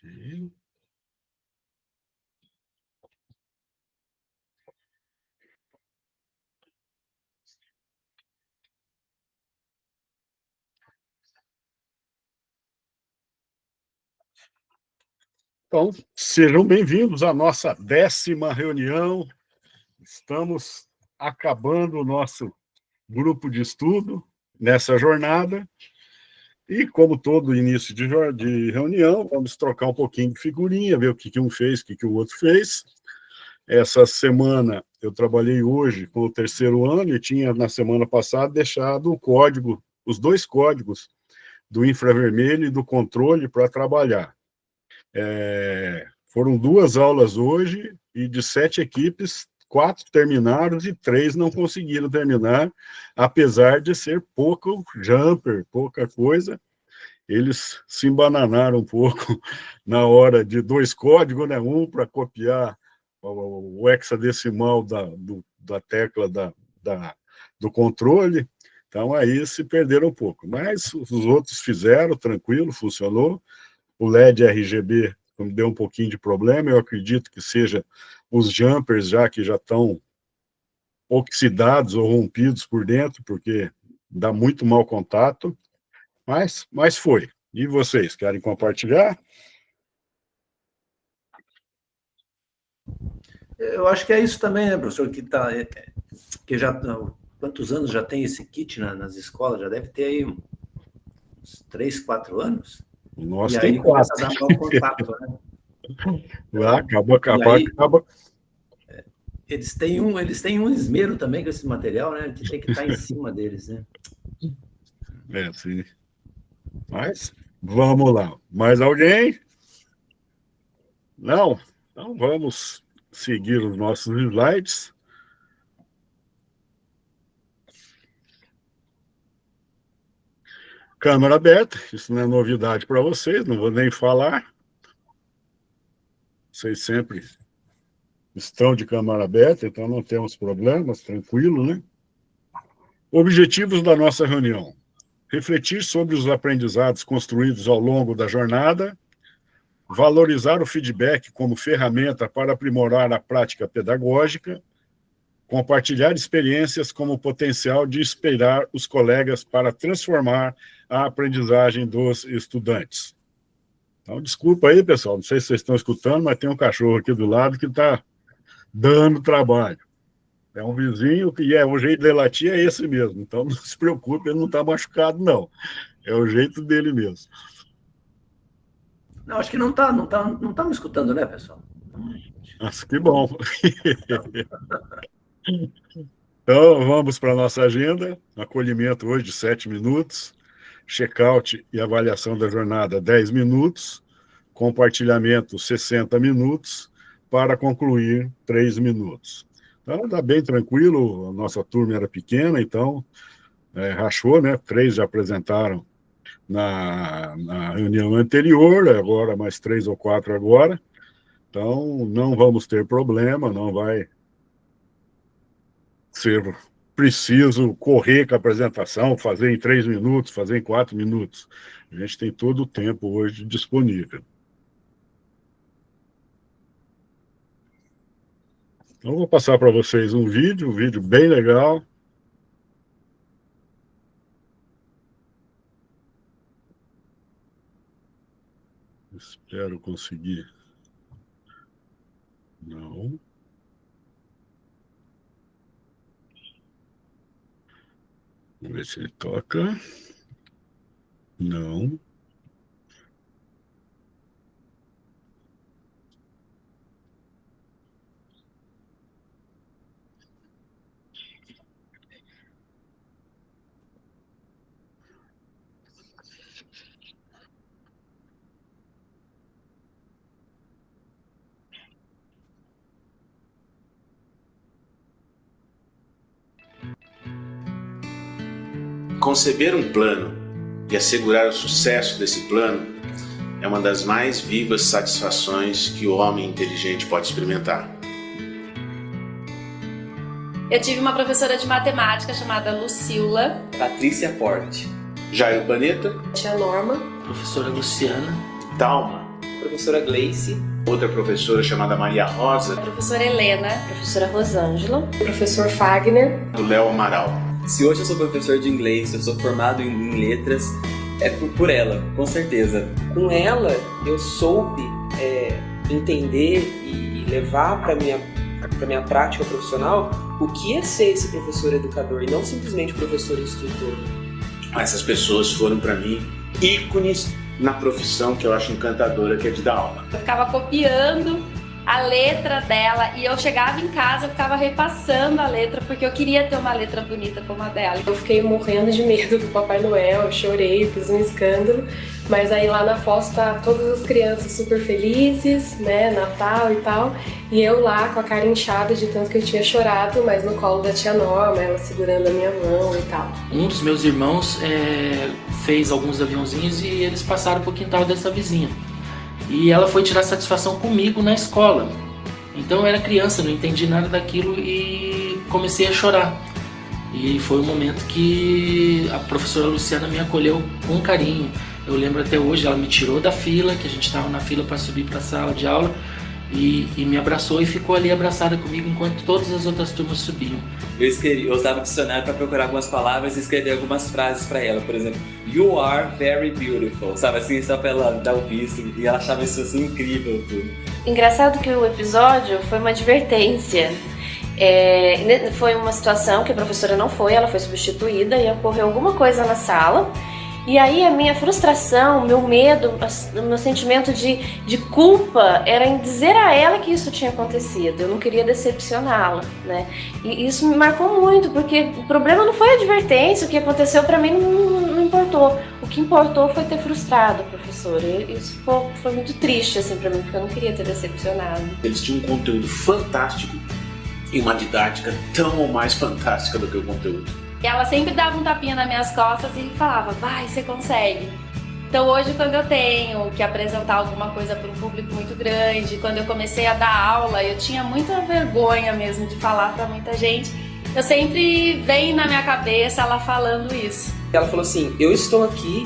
Sim. Então, sejam bem-vindos à nossa 10ª reunião. Estamos acabando o nosso grupo de estudo nessa jornada. E, como todo início de reunião, vamos trocar um pouquinho de figurinha, ver o que um fez, o que o outro fez. Essa semana, eu trabalhei hoje com o 3º ano e tinha, na semana passada, deixado o código, os 2 códigos do infravermelho e do controle para trabalhar. Foram 2 aulas hoje e de 7 equipes, 4 terminaram e 3 não conseguiram terminar, apesar de ser pouco jumper, pouca coisa. Eles se embananaram um pouco na hora de 2 códigos, né? Um para copiar o hexadecimal da tecla do controle. Então, aí se perderam um pouco. Mas os outros fizeram, tranquilo, funcionou. O LED RGB deu um pouquinho de problema, eu acredito que seja os jumpers que já estão oxidados ou rompidos por dentro, porque dá muito mau contato, mas foi. E vocês, querem compartilhar? Eu acho que é isso também, né, professor, que já, quantos anos já tem esse kit nas escolas? Já deve ter aí uns 3, 4 anos. O nosso e tem aí 4. começa a dar mau contato, né? Acaba. Eles têm um esmero também com esse material, né? Que tem que estar em cima deles, né? Sim. Mas, vamos lá. Mais alguém? Não? Então, vamos seguir os nossos slides. Câmera aberta, isso não é novidade para vocês, não vou nem falar. Vocês sempre estão de câmera aberta, então não temos problemas, tranquilo, né? Objetivos da nossa reunião: refletir sobre os aprendizados construídos ao longo da jornada, valorizar o feedback como ferramenta para aprimorar a prática pedagógica, compartilhar experiências como potencial de inspirar os colegas para transformar a aprendizagem dos estudantes. Então, desculpa aí, pessoal, não sei se vocês estão escutando, mas tem um cachorro aqui do lado que está dando trabalho. É um vizinho que o jeito dele latir é esse mesmo, então não se preocupe, ele não está machucado, não. É o jeito dele mesmo. Não, acho que não tá me escutando, né, pessoal? Nossa, que bom. Então, vamos para a nossa agenda. Acolhimento hoje de 7 minutos. Check-out e avaliação da jornada, 10 minutos. Compartilhamento, 60 minutos. Para concluir, 3 minutos. Então, está bem tranquilo. A nossa turma era pequena, então rachou, né? 3 já apresentaram na reunião anterior, agora mais 3 ou 4 agora. Então, não vamos ter problema, não vai ser preciso correr com a apresentação, fazer em 3 minutos, fazer em 4 minutos. A gente tem todo o tempo hoje disponível. Então, vou passar para vocês um vídeo bem legal. Espero conseguir. Não. Vamos ver se ele toca. Não. Conceber um plano e assegurar o sucesso desse plano é uma das mais vivas satisfações que o homem inteligente pode experimentar. Eu tive uma professora de matemática chamada Lucila, Patrícia Porte, Jairo Panetta, Tia Norma, professora Luciana, Talma, professora Gleice. Outra professora chamada Maria Rosa. A professora Helena. Professora Rosângela. Professor Fagner. Do Léo Amaral. Se hoje eu sou professor de inglês, eu sou formado em letras, é por ela, com certeza. Com ela, eu soube entender e levar para minha prática profissional o que é ser esse professor educador e não simplesmente professor instrutor. Essas pessoas foram para mim ícones na profissão que eu acho encantadora, que é de dar aula. Eu ficava copiando a letra dela e eu chegava em casa, eu ficava repassando a letra porque eu queria ter uma letra bonita como a dela. Eu fiquei morrendo de medo do Papai Noel, eu chorei, fiz um escândalo, mas aí lá na foto tá todas as crianças super felizes, né, Natal e tal, e eu lá com a cara inchada de tanto que eu tinha chorado, mas no colo da tia Norma, ela segurando a minha mão e tal. Um dos meus irmãos fez alguns aviãozinhos e eles passaram pro quintal dessa vizinha. E ela foi tirar satisfação comigo na escola. Então eu era criança, não entendi nada daquilo e comecei a chorar. E foi um momento que a professora Luciana me acolheu com carinho. Eu lembro até hoje, ela me tirou da fila, que a gente estava na fila para subir para a sala de aula, e me abraçou e ficou ali abraçada comigo enquanto todas as outras turmas subiam. Eu usava o dicionário para procurar algumas palavras e escrever algumas frases para ela. Por exemplo, "You are very beautiful", sabe assim, só para ela dar o visto, e ela achava isso assim incrível. Tudo. Engraçado que o episódio foi uma advertência. Foi uma situação que a professora não foi, ela foi substituída e ocorreu alguma coisa na sala. E aí a minha frustração, meu medo, o meu sentimento de culpa era em dizer a ela que isso tinha acontecido. Eu não queria decepcioná-la, né? E isso me marcou muito, porque o problema não foi a advertência, o que aconteceu pra mim não importou. O que importou foi ter frustrado a professora. E isso foi muito triste assim pra mim, porque eu não queria ter decepcionado. Eles tinham um conteúdo fantástico e uma didática tão ou mais fantástica do que o conteúdo. E ela sempre dava um tapinha nas minhas costas e falava, vai, você consegue. Então hoje, quando eu tenho que apresentar alguma coisa para um público muito grande, quando eu comecei a dar aula, eu tinha muita vergonha mesmo de falar para muita gente. Eu sempre venho na minha cabeça ela falando isso. Ela falou assim, eu estou aqui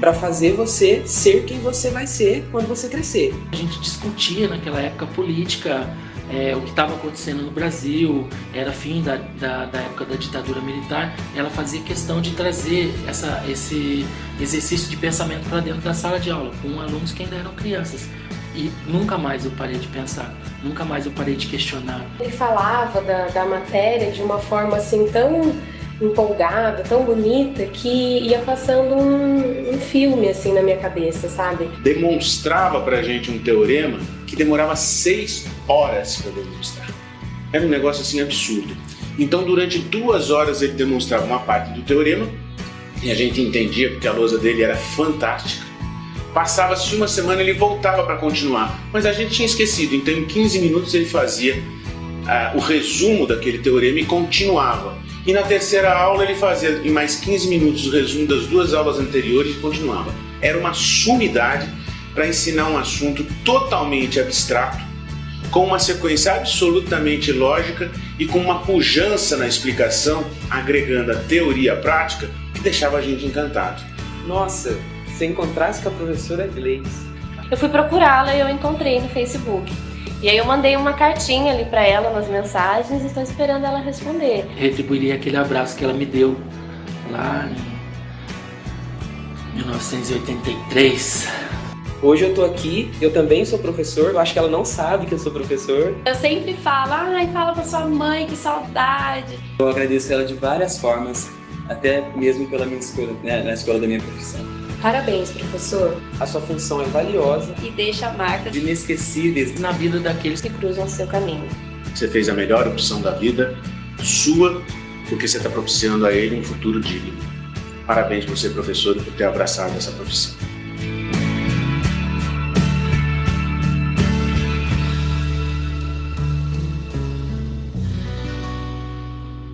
para fazer você ser quem você vai ser quando você crescer. A gente discutia naquela época política, o que estava acontecendo no Brasil, era fim da época da ditadura militar. Ela fazia questão de trazer esse exercício de pensamento para dentro da sala de aula, com alunos que ainda eram crianças. E nunca mais eu parei de pensar, nunca mais eu parei de questionar. Ele falava da matéria de uma forma assim tão empolgada, tão bonita, que ia passando um filme assim na minha cabeça, sabe? Demonstrava pra gente um teorema que demorava 6 horas para demonstrar. Era um negócio assim absurdo. Então durante 2 horas ele demonstrava uma parte do teorema e a gente entendia porque a lousa dele era fantástica. Passava-se uma semana e ele voltava para continuar, mas a gente tinha esquecido, então em 15 minutos ele fazia o resumo daquele teorema e continuava. E na terceira aula ele fazia em mais 15 minutos o resumo das 2 aulas anteriores e continuava. Era uma sumidade para ensinar um assunto totalmente abstrato, com uma sequência absolutamente lógica e com uma pujança na explicação, agregando a teoria à prática, que deixava a gente encantado. Nossa, se encontrasse com a professora Gleice. Eu fui procurá-la e eu encontrei no Facebook. E aí eu mandei uma cartinha ali pra ela nas mensagens e estou esperando ela responder. Retribuiria aquele abraço que ela me deu lá em 1983. Hoje eu tô aqui, eu também sou professor, eu acho que ela não sabe que eu sou professor. Eu sempre falo, fala pra sua mãe, que saudade. Eu agradeço ela de várias formas, até mesmo pela minha escolha, né, na escola da minha profissão. Parabéns, professor. A sua função é valiosa E deixa marcas inesquecíveis Na vida daqueles Que cruzam seu caminho. Você fez a melhor opção da vida, sua, porque você está propiciando a ele um futuro digno. Parabéns você, professor, por ter abraçado essa profissão.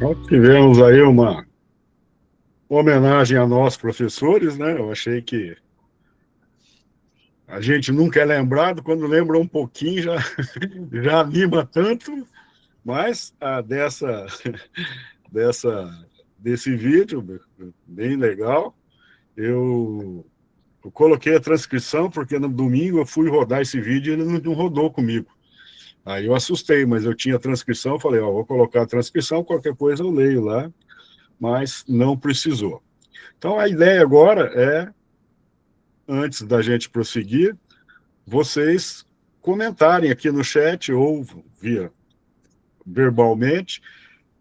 Nós tivemos aí uma homenagem a nós, professores, né? Eu achei que a gente nunca é lembrado, quando lembra um pouquinho já anima tanto, mas desse vídeo, bem legal, eu Eu coloquei a transcrição, porque no domingo eu fui rodar esse vídeo e ele não rodou comigo. Aí eu assustei, mas eu tinha a transcrição, eu falei, ó, vou colocar a transcrição, qualquer coisa eu leio lá, mas não precisou. Então a ideia agora é, antes da gente prosseguir, vocês comentarem aqui no chat ou via verbalmente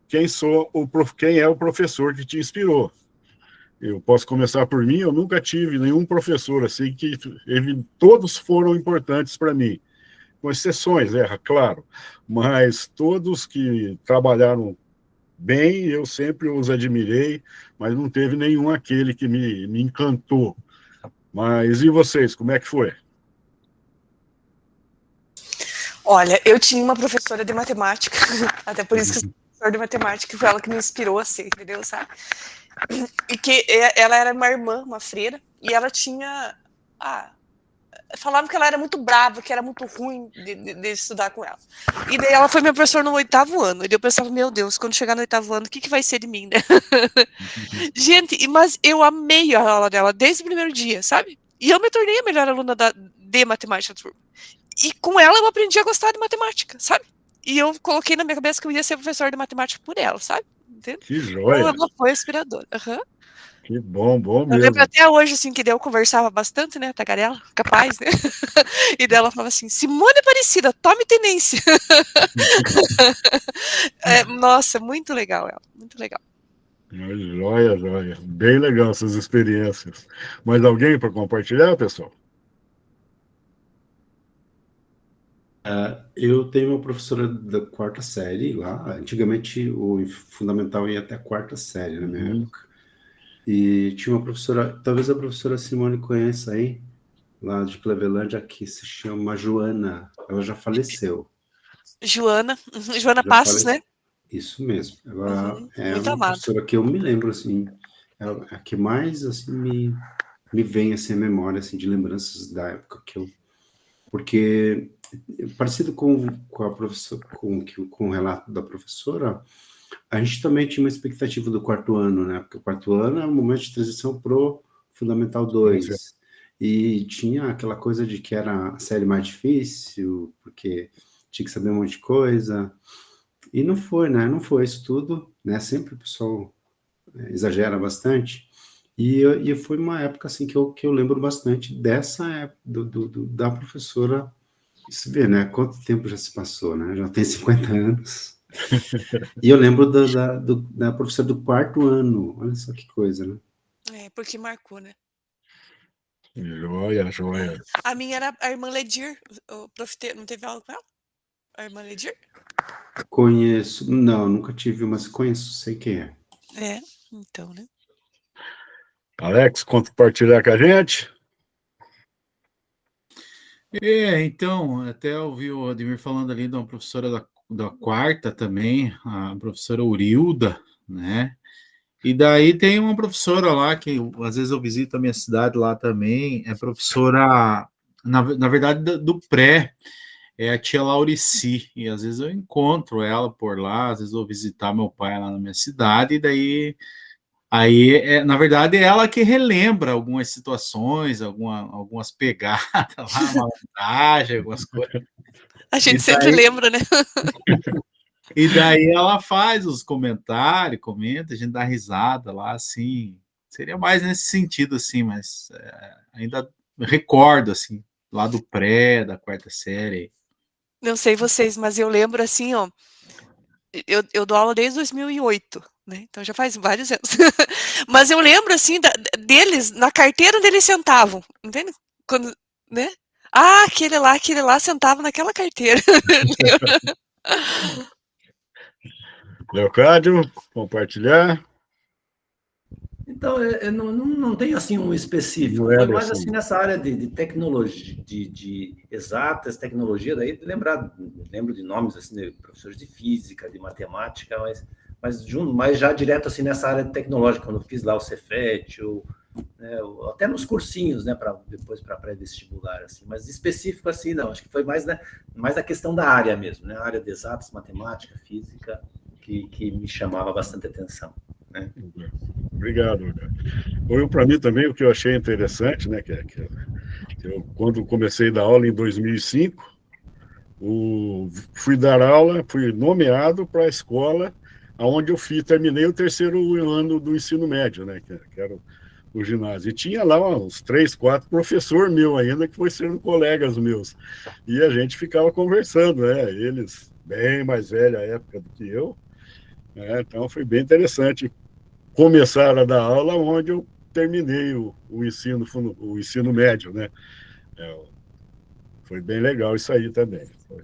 quem é o professor que te inspirou. Eu posso começar por mim, eu nunca tive nenhum professor assim que todos foram importantes para mim, com exceções, claro, mas todos que trabalharam bem, eu sempre os admirei, mas não teve nenhum aquele que me encantou. Mas e vocês, como é que foi? Olha, eu tinha uma professora de matemática, até por isso que eu sou professora de matemática, foi ela que me inspirou a ser, entendeu, sabe? E que ela era uma irmã, uma freira, e ela tinha... falavam que ela era muito brava, que era muito ruim de estudar com ela. E daí ela foi minha professora no 8º ano, e daí eu pensava, meu Deus, quando chegar no 8º ano, o que vai ser de mim, né? Gente, mas eu amei a aula dela desde o primeiro dia, sabe? E eu me tornei a melhor aluna de matemática da turma. E com ela eu aprendi a gostar de matemática, sabe? E eu coloquei na minha cabeça que eu ia ser professor de matemática por ela, sabe? Entendeu? Que joia! Ela foi inspiradora. Uhum. Que bom mesmo. Eu lembro até hoje, assim, que daí eu conversava bastante, né, tagarela, capaz, né? E daí ela falava assim, Simone Aparecida, tome tenência. Nossa, muito legal ela, muito legal. Joia. Bem legal essas experiências. Mais alguém para compartilhar, pessoal? Eu tenho uma professora da 4ª série lá. Antigamente o fundamental ia até a 4ª série na minha época. E tinha uma professora, talvez a professora Simone conheça aí, lá de Clevelândia, que se chama Joana. Ela já faleceu. Joana Passos, né? Isso mesmo. Ela é muito uma amada. professora que eu me lembro, assim, a que mais, assim, me vem, assim, a memória, assim, de lembranças da época que eu... Porque, parecido com a professora, com o relato da professora, a gente também tinha uma expectativa do 4º ano, né? Porque o 4º ano é um momento de transição pro Fundamental 2. E tinha aquela coisa de que era a série mais difícil, porque tinha que saber um monte de coisa. E não foi, né? Não foi isso tudo, né? Sempre o pessoal exagera bastante. E foi uma época, assim, que eu lembro bastante dessa época, da professora. Isso vê, né? Quanto tempo já se passou, né? Já tem 50 anos. E eu lembro da professora do 4º ano. Olha só que coisa, né? Porque marcou, né? Joia. A minha era a irmã Ledir. O não teve aula com ela? A irmã Ledir? Conheço. Não, nunca tive, mas conheço, sei quem é. Então, né? Alex, compartilhar com a gente? Então, até ouvi o Ademir falando ali de uma professora da 4ª também, a professora Urilda, né? E daí tem uma professora lá, que às vezes eu visito a minha cidade lá também, é professora, na verdade, do pré, é a tia Laurici, e às vezes eu encontro ela por lá, às vezes eu vou visitar meu pai lá na minha cidade, e daí... Aí, na verdade, é ela que relembra algumas situações, algumas pegadas lá, malandragem, algumas coisas. A gente sempre lembra, né? E daí ela faz os comentários, comenta, a gente dá risada lá, assim. Seria mais nesse sentido, assim, mas ainda recordo, assim, lá do pré, da 4ª série. Não sei vocês, mas eu lembro, assim, ó, eu dou aula desde 2008, né? Então já faz vários anos. Mas eu lembro, assim, deles, na carteira onde eles sentavam, entende? Quando, né? Aquele lá sentava naquela carteira. Leocádio, compartilhar. Então, não tem assim um específico, foi mais assim nessa área de tecnologia, de exatas, tecnologia, daí lembro de nomes assim, de professores de física, de matemática, mas já direto assim nessa área tecnológica, quando eu fiz lá o Cefet, até nos cursinhos, né, depois para pré-vestibular, assim, mas específico assim não, acho que foi mais a questão da área mesmo, né, a área de exatas, matemática, física, que me chamava bastante atenção, né? Obrigado. Para mim também, o que eu achei interessante, né, eu, quando comecei a dar aula em 2005, fui dar aula, fui nomeado para a escola onde terminei o terceiro ano do ensino médio, né, que era o ginásio. E tinha lá uns 3, 4 professores meus ainda, que foi sendo colegas meus. E a gente ficava conversando, né, eles bem mais velhos à época do que eu, né, então foi bem interessante começar a dar aula onde eu terminei o ensino médio, né. Foi bem legal isso aí também. Foi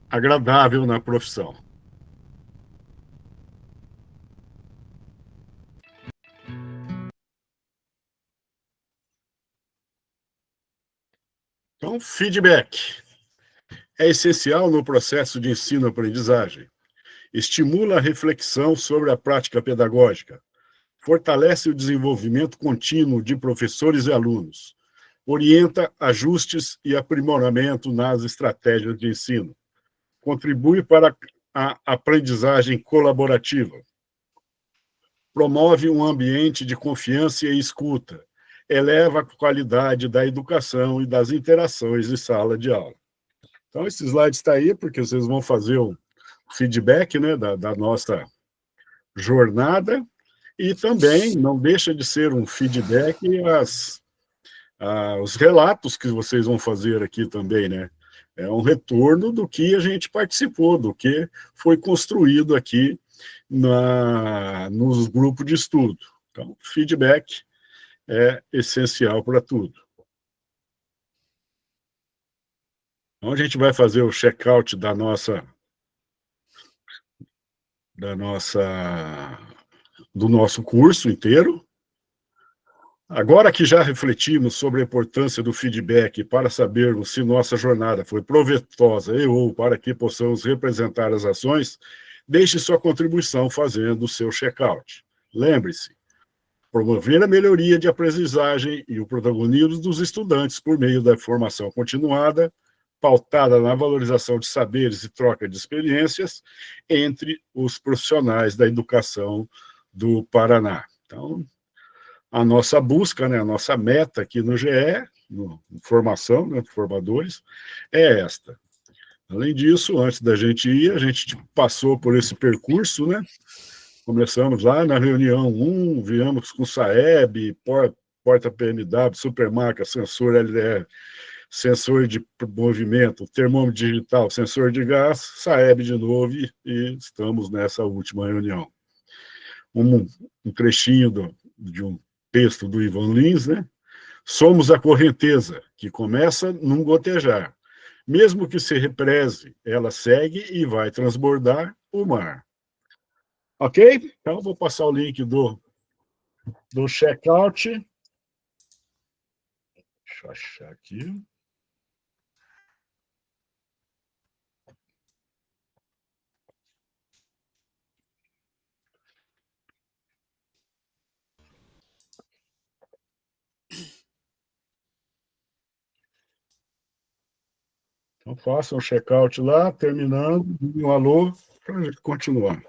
agradável na profissão. Então, feedback é essencial no processo de ensino-aprendizagem. Estimula a reflexão sobre a prática pedagógica, fortalece o desenvolvimento contínuo de professores e alunos, orienta ajustes e aprimoramento nas estratégias de ensino, contribui para a aprendizagem colaborativa, promove um ambiente de confiança e escuta, eleva a qualidade da educação e das interações em sala de aula. Então, esse slide está aí, porque vocês vão fazer o feedback, né, da nossa jornada, e também não deixa de ser um feedback os relatos que vocês vão fazer aqui também, né? É um retorno do que a gente participou, do que foi construído aqui nos grupos de estudo. Então, feedback é essencial para tudo. Então, a gente vai fazer o check-out do nosso curso inteiro. Agora que já refletimos sobre a importância do feedback para sabermos se nossa jornada foi proveitosa ou para que possamos representar as ações, deixe sua contribuição fazendo o seu check-out. Lembre-se, promover a melhoria de aprendizagem e o protagonismo dos estudantes por meio da formação continuada, pautada na valorização de saberes e troca de experiências entre os profissionais da educação do Paraná. Então, a nossa busca, né, a nossa meta aqui no GE, formação, né, formadores, é esta. Além disso, antes da gente ir, a gente passou por esse percurso, né? Começamos lá na reunião 1, viemos com SAEB, porta PMW, supermarca, sensor LDR, sensor de movimento, termômetro digital, sensor de gás, SAEB de novo, e estamos nessa última reunião. Um trechinho de um texto do Ivan Lins, né? Somos a correnteza, que começa num gotejar. Mesmo que se represe, ela segue e vai transbordar o mar. Ok? Então, vou passar o link do checkout. Deixa eu achar aqui. Então, façam o check-out lá, terminando, um alô, para a gente continuar.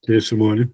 Ok, Simone.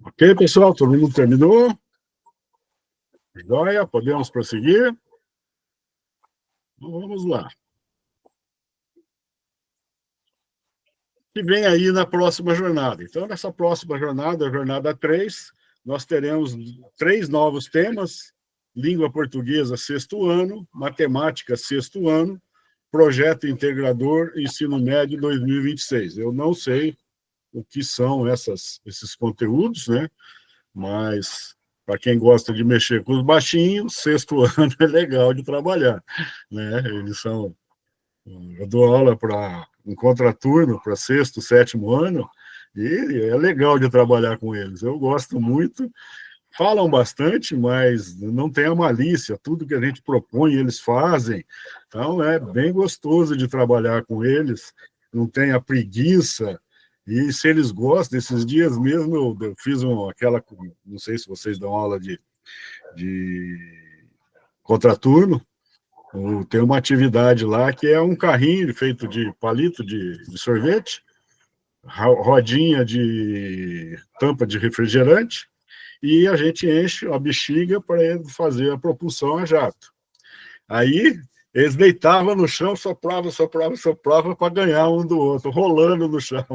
Ok, pessoal? Todo mundo terminou? Joia, podemos prosseguir? Então, vamos lá. Que vem aí na próxima jornada. Então, nessa próxima jornada, a jornada 3, nós teremos 3 novos temas: língua portuguesa, 6º ano, matemática, 6º ano, projeto integrador, ensino médio 2026. Eu não sei o que são esses conteúdos, né? Mas, para quem gosta de mexer com os baixinhos, 6º ano é legal de trabalhar, né? Eles são... Eu dou aula para um contraturno para 6º, 7º ano, e é legal de trabalhar com eles. Eu gosto muito, falam bastante, mas não tem a malícia, tudo que a gente propõe eles fazem, então é bem gostoso de trabalhar com eles, não tem a preguiça, e se eles gostam, esses dias mesmo eu fiz aquela, não sei se vocês dão aula de contraturno, tem uma atividade lá que é um carrinho feito de palito de sorvete, rodinha de tampa de refrigerante, e a gente enche a bexiga para ele fazer a propulsão a jato. Aí eles deitavam no chão, sopravam para ganhar um do outro, rolando no chão.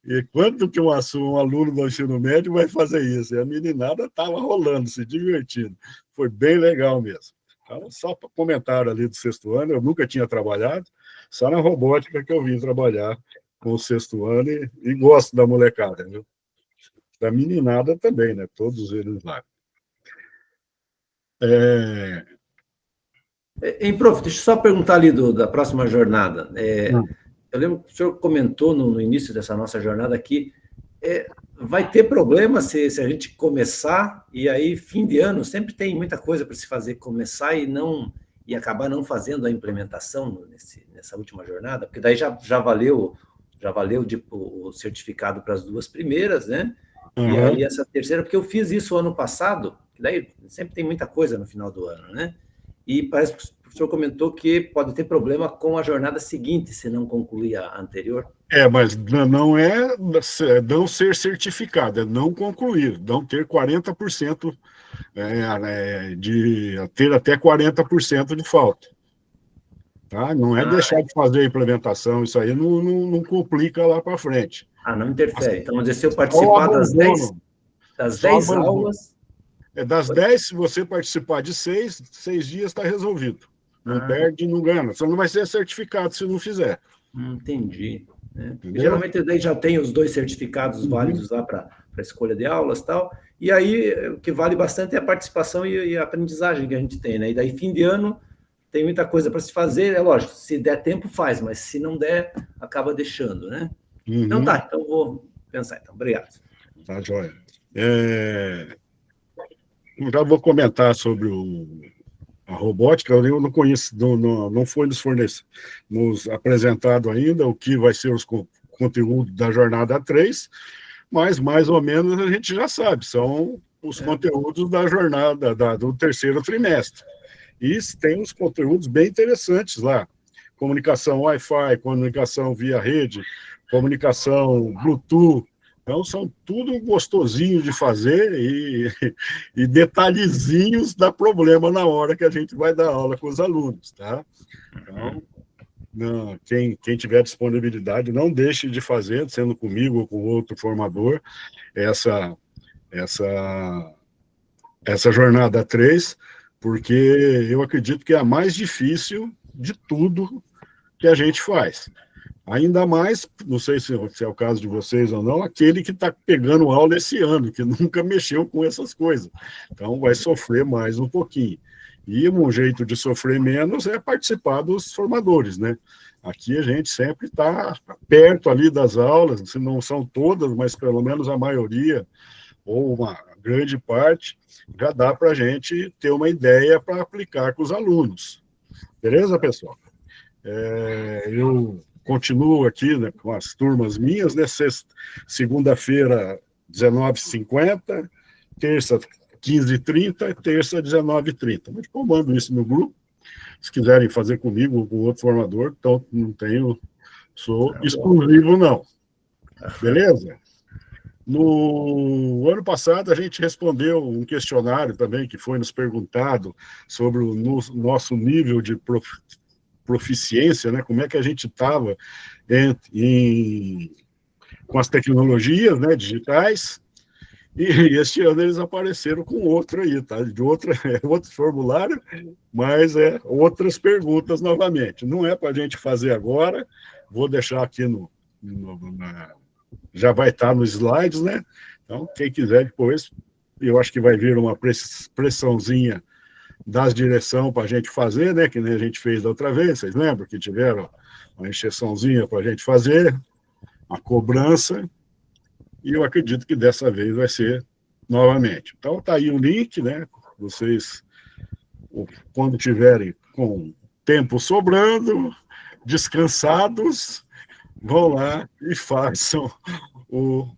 E quanto que um aluno do ensino médio vai fazer isso? E a meninada estava rolando, se divertindo. Foi bem legal mesmo. Então, só para comentário ali do 6º ano, eu nunca tinha trabalhado, só na robótica que eu vim trabalhar com o 6º ano e gosto da molecada, viu? Da meninada também, né? Todos eles lá. Prof, deixa eu só perguntar ali da próxima jornada. Eu lembro que o senhor comentou no início dessa nossa jornada aqui, vai ter problema se a gente começar, e aí, fim de ano, sempre tem muita coisa para se fazer, começar e acabar não fazendo a implementação nessa última jornada, porque daí já valeu o certificado para as 2 primeiras, né? Uhum. E aí essa terceira, porque eu fiz isso ano passado, que daí sempre tem muita coisa no final do ano, né? E parece que o senhor comentou que pode ter problema com a jornada seguinte, se não concluir a anterior. Mas não é não ser certificado, é não concluir, não ter 40%, de ter até 40% de falta. Tá? Não é deixar de fazer a implementação, isso aí não complica lá para frente. Não interfere. Então, se eu participar das 10 aulas... Das 10, se você participar de 6 dias está resolvido. Não perde, não ganha. Só não vai ser certificado se não fizer. Entendi. Geralmente daí já tem os 2 certificados válidos lá para escolha de aulas e tal. E aí o que vale bastante é a participação e a aprendizagem que a gente tem, né? E daí, fim de ano, tem muita coisa para se fazer. É lógico, se der tempo, faz, mas se não der, acaba deixando, né? Então tá, então vou pensar. Então, obrigado. Tá, joia. Já vou comentar sobre a robótica. Eu não conheço, não foi nos apresentado ainda o que vai ser os conteúdos da jornada 3, mas mais ou menos a gente já sabe, são os conteúdos da jornada do 3º trimestre. E tem uns conteúdos bem interessantes lá. Comunicação Wi-Fi, comunicação via rede, comunicação Bluetooth. Então, são tudo gostosinho de fazer e detalhezinhos dá problema na hora que a gente vai dar aula com os alunos, tá? Então, quem tiver disponibilidade, não deixe de fazer, sendo comigo ou com outro formador, essa jornada 3, porque eu acredito que é a mais difícil de tudo que a gente faz. Ainda mais, não sei se é o caso de vocês ou não, aquele que está pegando aula esse ano, que nunca mexeu com essas coisas. Então, vai sofrer mais um pouquinho. E um jeito de sofrer menos é participar dos formadores, né? Aqui a gente sempre está perto ali das aulas, se não são todas, mas pelo menos a maioria, ou uma grande parte, já dá para a gente ter uma ideia para aplicar com os alunos. Beleza, pessoal? Eu continuo aqui, né, com as turmas minhas, né? Segunda-feira, 19h50, terça, 15h30, e terça, 19h30. Mas comando isso no grupo. Se quiserem fazer comigo ou com outro formador, então não sou exclusivo, não. Beleza? No ano passado, a gente respondeu um questionário também que foi nos perguntado sobre o nosso nível de proficiência, né? Como é que a gente estava com as tecnologias, né, digitais. E este ano eles apareceram com outro aí, tá? De outra, outro formulário, mas outras perguntas novamente. Não é para a gente fazer agora, vou deixar aqui já vai estar nos slides, né? Então, quem quiser depois, eu acho que vai vir uma pressãozinha das direção para a gente fazer, né? Que nem a gente fez da outra vez, vocês lembram que tiveram uma injeçãozinha para a gente fazer, uma cobrança, e eu acredito que dessa vez vai ser novamente. Então, está aí o link, né? Vocês, quando tiverem com tempo sobrando, descansados, vão lá e façam ou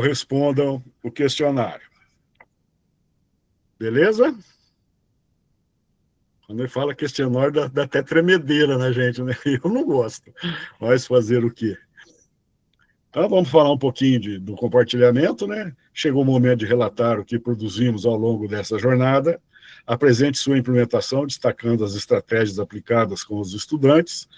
respondam o questionário. Beleza? Quando ele fala questionário, dá até tremedeira na gente, né? Eu não gosto. Mas fazer o quê? Então, vamos falar um pouquinho do compartilhamento, né? Chegou o momento de relatar o que produzimos ao longo dessa jornada. Apresente sua implementação, destacando as estratégias aplicadas com os estudantes.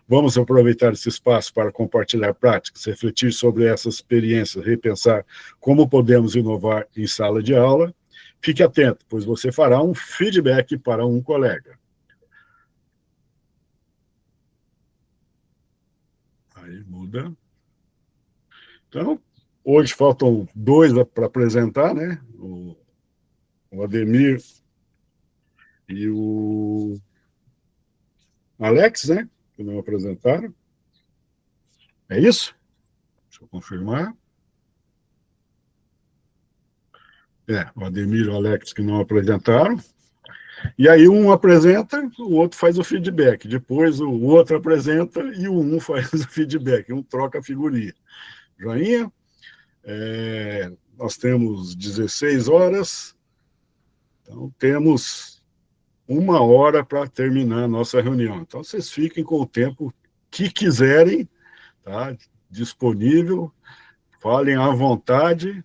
Vamos aproveitar esse espaço para compartilhar práticas, refletir sobre essas experiências, repensar como podemos inovar em sala de aula. Fique atento, pois você fará um feedback para um colega. Aí muda. Então, hoje faltam 2 para apresentar, né? O Ademir e o Alex, né? Que não apresentaram. É isso? Deixa eu confirmar. O Ademir e o Alex que não apresentaram. E aí um apresenta, o outro faz o feedback. Depois o outro apresenta e o um faz o feedback. Um troca a figurinha. Joinha? Nós temos 16 horas. Então, temos 1 hora para terminar a nossa reunião. Então, vocês fiquem com o tempo que quiserem, tá? Disponível, falem à vontade.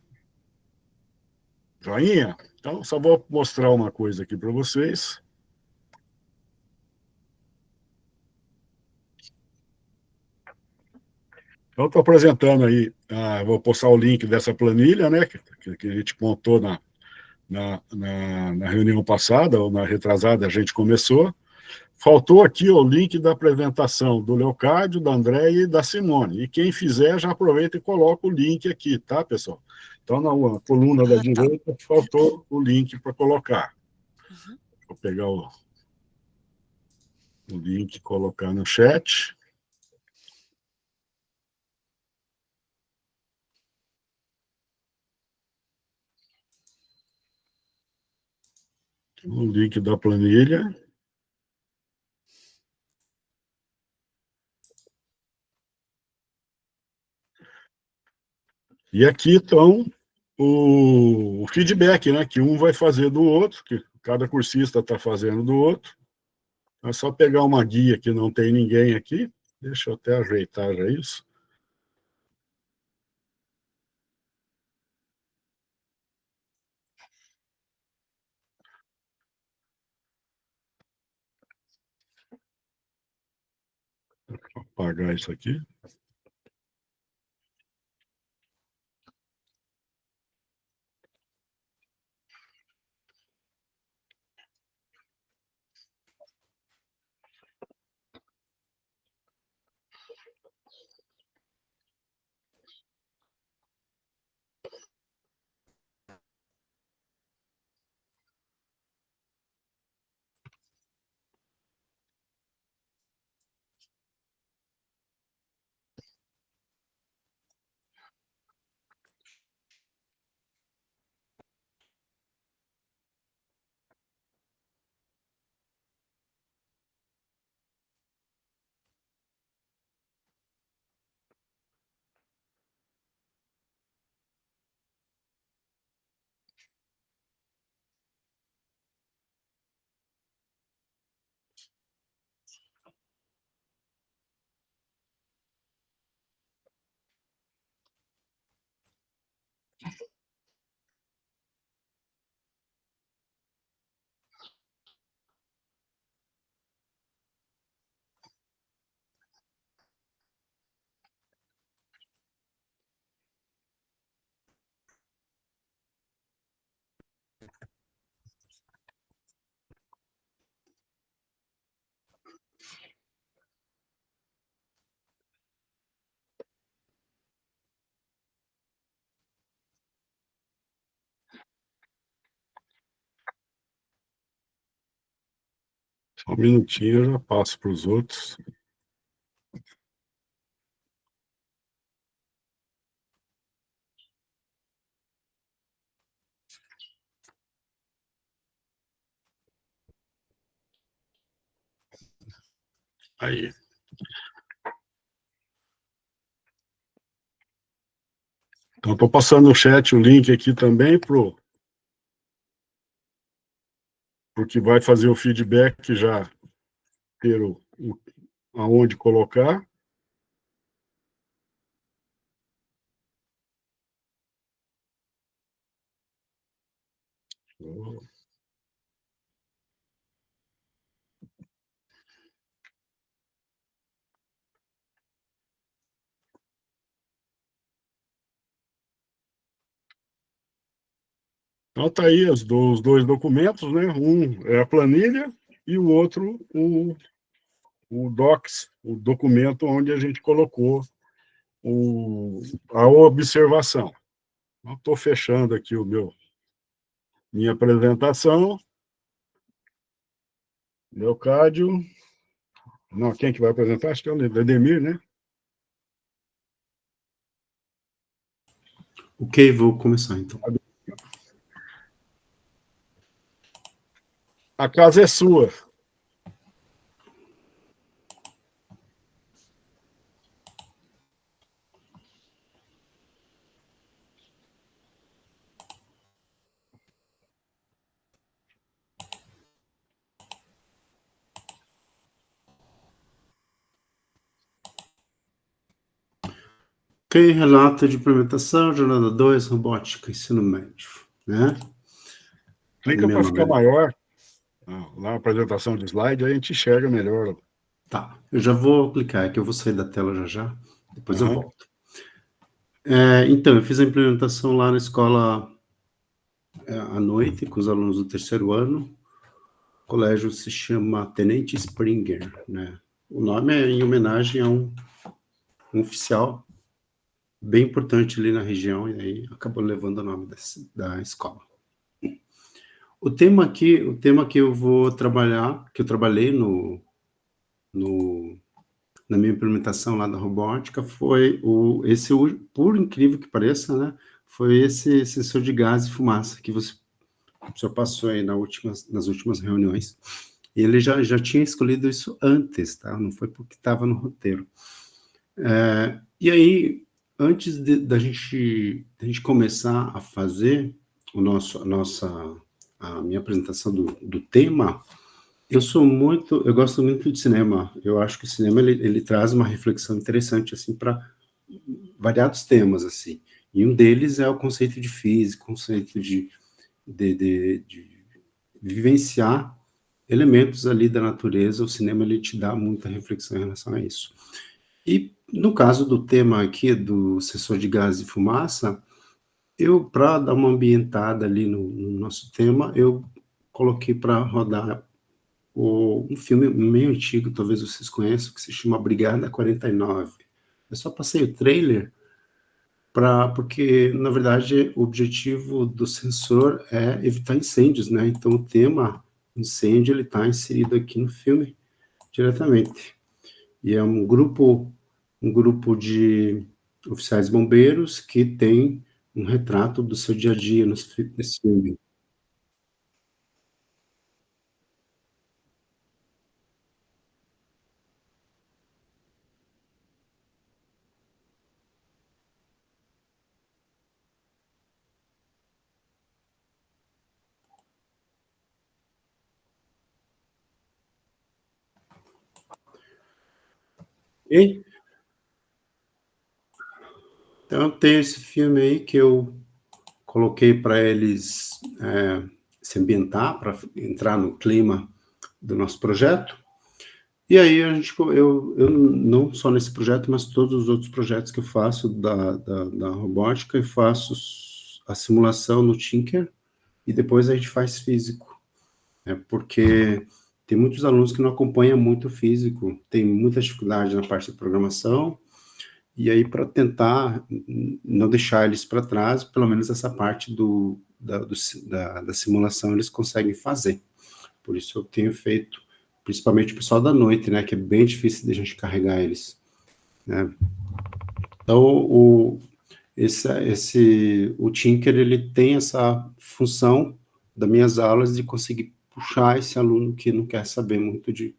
Joinha? Então, só vou mostrar uma coisa aqui para vocês. Então, estou apresentando aí, vou postar o link dessa planilha, né, que a gente montou na reunião passada, ou na retrasada, a gente começou. Faltou aqui o link da apresentação do Leocádio, da Andréia e da Simone. E quem fizer, já aproveita e coloca o link aqui, tá, pessoal? Então, na coluna da direita, faltou o link para colocar. Vou pegar o link e colocar no chat. O link da planilha. E aqui estão o feedback, né, que um vai fazer do outro, que cada cursista está fazendo do outro. É só pegar uma guia que não tem ninguém aqui. Deixa eu até ajeitar já isso. Vou apagar isso aqui. Só um minutinho, eu já passo para os outros. Aí. Então, estou passando no chat o link aqui também pro que vai fazer o feedback, já ter aonde colocar. Então, está aí os dois documentos, né? Um é a planilha e o outro o Docs, o documento onde a gente colocou a observação. Estou fechando aqui minha apresentação. Leocádio. Não, quem que vai apresentar? Acho que é o Edemir, né? Ok, vou começar então. A casa é sua. Ok, relato de implementação, jornada 2, robótica, ensino médio, né? Clica para ficar maior. Lá a apresentação de slide, aí a gente enxerga melhor. Tá, eu já vou clicar aqui, eu vou sair da tela já, depois eu volto. Então, eu fiz a implementação lá na escola à noite, com os alunos do terceiro ano. O colégio se chama Tenente Springer, né? O nome é em homenagem a um oficial bem importante ali na região, e aí acabou levando o nome da escola. O tema que eu vou trabalhar, que eu trabalhei na minha implementação lá da robótica, foi por incrível que pareça, né, foi esse sensor de gás e fumaça que o senhor passou aí nas últimas reuniões. E ele já tinha escolhido isso antes, tá? Não foi porque estava no roteiro. E aí, antes da gente começar a fazer a minha apresentação do tema, eu gosto muito de cinema. Eu acho que o cinema ele traz uma reflexão interessante assim para variados temas assim. E um deles é o conceito de física, o conceito de vivenciar elementos ali da natureza. O cinema ele te dá muita reflexão em relação a isso. E no caso do tema aqui do sensor de gás e fumaça, para dar uma ambientada ali no nosso tema, eu coloquei para rodar um filme meio antigo, talvez vocês conheçam, que se chama Brigada 49. Eu só passei o trailer porque, na verdade, o objetivo do sensor é evitar incêndios, né? Então, o tema incêndio, ele está inserido aqui no filme diretamente. E é um grupo de oficiais bombeiros que tem um retrato do seu dia a dia nesse filme. Então, tem esse filme aí que eu coloquei para eles se ambientar, para entrar no clima do nosso projeto. E aí, eu não só nesse projeto, mas todos os outros projetos que eu faço da robótica, eu faço a simulação no Tinker, e depois a gente faz físico, né? Porque tem muitos alunos que não acompanham muito o físico, tem muita dificuldade na parte de programação, e aí para tentar não deixar eles para trás, pelo menos essa parte da simulação eles conseguem fazer. Por isso eu tenho feito, principalmente o pessoal da noite, né, que é bem difícil de a gente carregar eles, né? Então, o Tinker, ele tem essa função das minhas aulas de conseguir puxar esse aluno que não quer saber muito de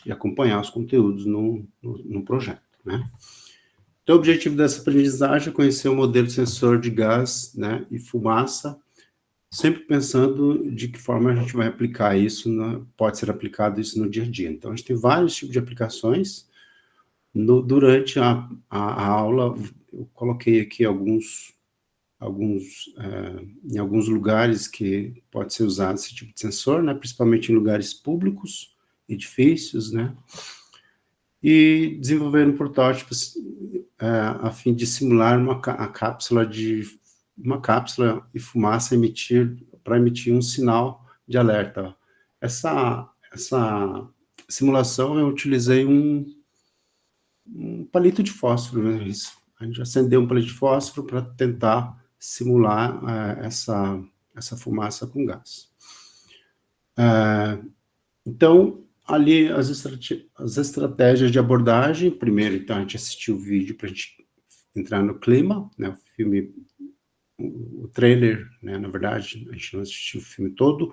acompanhar os conteúdos no projeto, né? Então, o objetivo dessa aprendizagem é conhecer o modelo sensor de gás, né, e fumaça, sempre pensando de que forma a gente vai aplicar isso, pode ser aplicado isso no dia a dia. Então, a gente tem vários tipos de aplicações. Durante a aula, eu coloquei aqui em alguns lugares que pode ser usado esse tipo de sensor, né, principalmente em lugares públicos, edifícios, né, e desenvolveram protótipos a fim de simular uma cápsula e fumaça para emitir um sinal de alerta. Essa simulação eu utilizei um palito de fósforo, né? A gente acendeu um palito de fósforo para tentar simular essa fumaça com gás. Então, ali as estratégias de abordagem, primeiro, então, a gente assistiu o vídeo para a gente entrar no clima, né, o filme, o trailer, né, na verdade, a gente não assistiu o filme todo,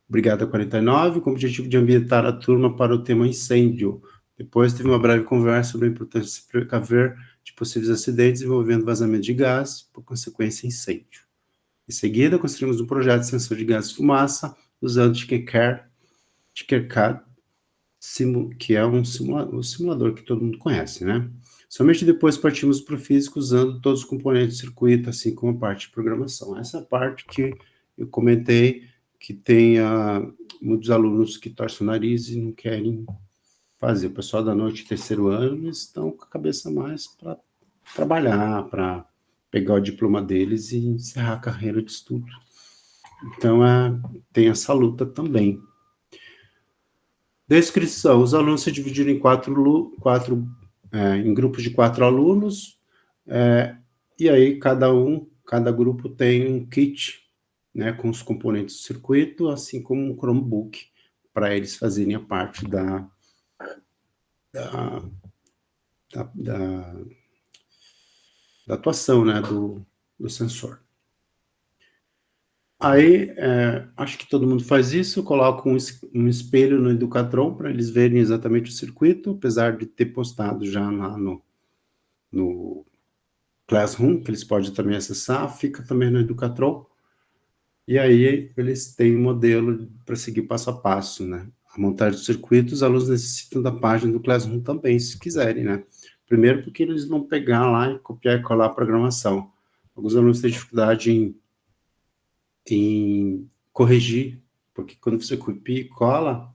Brigada 49, com o objetivo de ambientar a turma para o tema incêndio. Depois teve uma breve conversa sobre a importância de se precaver de possíveis acidentes envolvendo vazamento de gás, por consequência, incêndio. Em seguida, construímos um projeto de sensor de gás e fumaça, usando Tinkercad, que é um simulador que todo mundo conhece, né? Somente depois partimos para o físico, usando todos os componentes do circuito, assim como a parte de programação. Essa é a parte que eu comentei, que tem muitos alunos que torcem o nariz e não querem fazer. O pessoal da noite, terceiro ano, eles estão com a cabeça mais para trabalhar, para pegar o diploma deles e encerrar a carreira de estudo. Então, tem essa luta também. Descrição. Os alunos se dividiram em em grupos de 4 alunos, e aí cada grupo tem um kit, né, com os componentes do circuito, assim como um Chromebook, para eles fazerem a parte da atuação, né, do sensor. Aí, acho que todo mundo faz isso, coloca um espelho no Educatron para eles verem exatamente o circuito, apesar de ter postado já lá no Classroom, que eles podem também acessar, fica também no Educatron, e aí eles têm um modelo para seguir passo a passo, né? A montagem do circuito, os alunos necessitam da página do Classroom também, se quiserem, né? Primeiro porque eles vão pegar lá e copiar e colar a programação. Alguns alunos têm dificuldade em corrigir, porque quando você copia e cola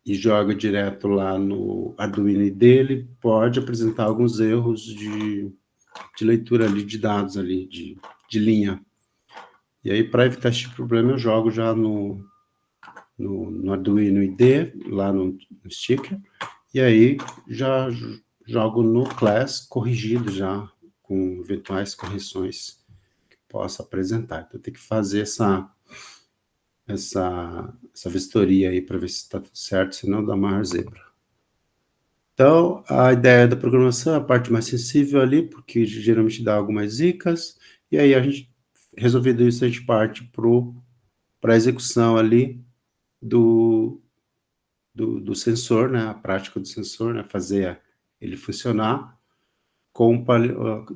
e joga direto lá no Arduino IDE, ele pode apresentar alguns erros de leitura ali de dados ali, de linha. E aí, para evitar esse problema, eu jogo já no Arduino IDE, lá no sticker, e aí já jogo no Class corrigido já, com eventuais correções possa apresentar. Então, tem que fazer essa vistoria aí para ver se está tudo certo, senão dá maior zebra. Então, a ideia da programação é a parte mais sensível ali, porque geralmente dá algumas zicas, e aí a gente, resolvido isso, a gente parte para a execução ali do sensor, né, a prática do sensor, né, fazer ele funcionar.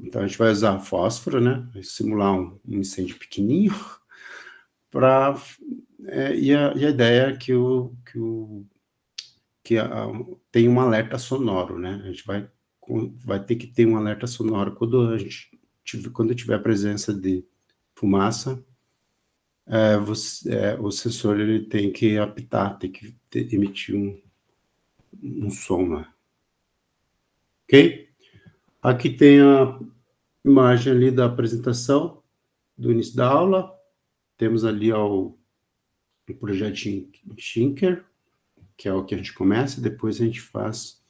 Então, a gente vai usar fósforo, né? Simular um incêndio pequenininho. E a ideia é que tem um alerta sonoro, né? A gente vai ter que ter um alerta sonoro quando tiver a presença de fumaça. O sensor ele tem que apitar, tem que emitir um som, né? Ok? Aqui tem a imagem ali da apresentação do início da aula, temos ali o projetinho Tinker, que é o que a gente começa, depois a gente faz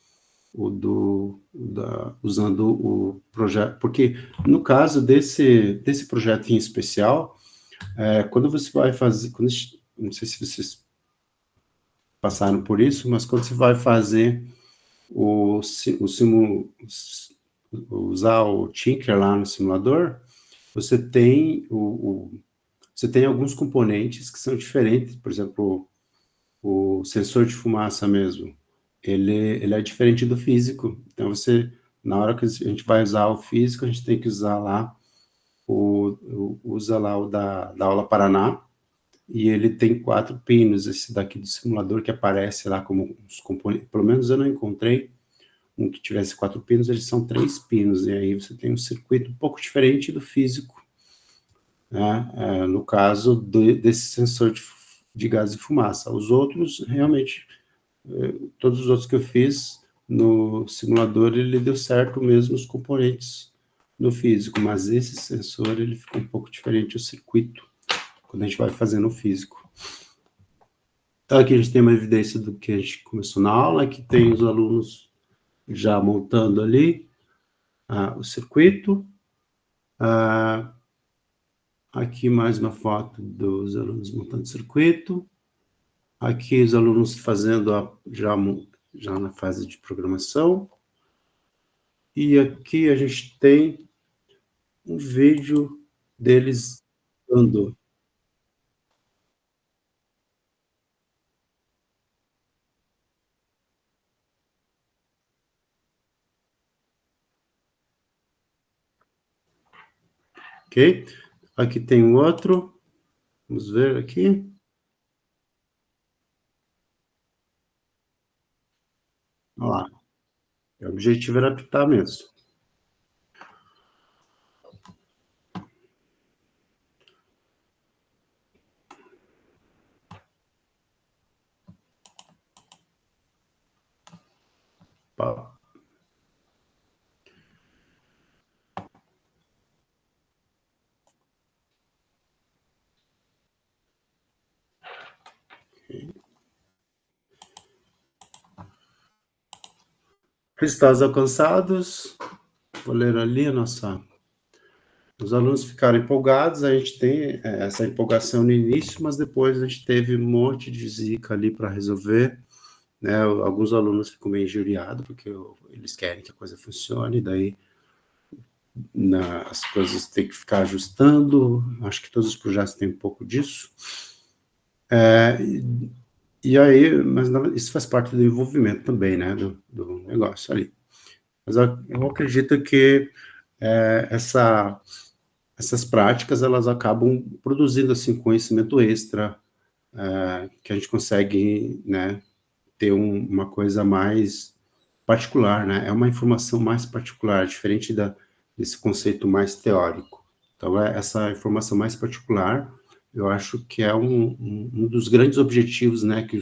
usando o projeto, porque no caso desse projeto em especial, quando você vai fazer, não sei se vocês passaram por isso, mas quando você vai fazer usar o Tinker lá no simulador, você tem você tem alguns componentes que são diferentes, por exemplo, o sensor de fumaça mesmo, ele é diferente do físico, então na hora que a gente vai usar o físico, a gente tem que usar lá usa lá o da aula Paraná, e ele tem 4 pinos, esse daqui do simulador que aparece lá como os componentes, pelo menos eu não encontrei um que tivesse 4 pinos, eles são 3 pinos, e aí você tem um circuito um pouco diferente do físico, né? No caso desse sensor de gás e fumaça. Os outros, realmente, todos os outros que eu fiz no simulador, ele deu certo mesmo os componentes no físico, mas esse sensor, ele ficou um pouco diferente o circuito, quando a gente vai fazendo o físico. Então, aqui a gente tem uma evidência do que a gente começou na aula, que tem os alunos já montando ali o circuito. Aqui mais uma foto dos alunos montando o circuito. Aqui os alunos fazendo já na fase de programação. E aqui a gente tem um vídeo deles andando. Ok? Aqui tem um outro. Vamos ver aqui. Olha lá. O objetivo era apitar mesmo. Pá. Resultados alcançados. Vou ler ali os alunos ficaram empolgados, a gente tem essa empolgação no início, mas depois a gente teve um monte de zica ali para resolver, né? Alguns alunos ficam meio injuriados, porque eles querem que a coisa funcione, daí as coisas têm que ficar ajustando, acho que todos os projetos têm um pouco disso. E aí, mas isso faz parte do envolvimento também, né, do negócio ali. Mas eu acredito que essas práticas, elas acabam produzindo, assim, conhecimento extra, que a gente consegue, né, ter uma coisa mais particular, né, é uma informação mais particular, diferente desse conceito mais teórico. Então, essa informação mais particular, eu acho que é um dos grandes objetivos, né, que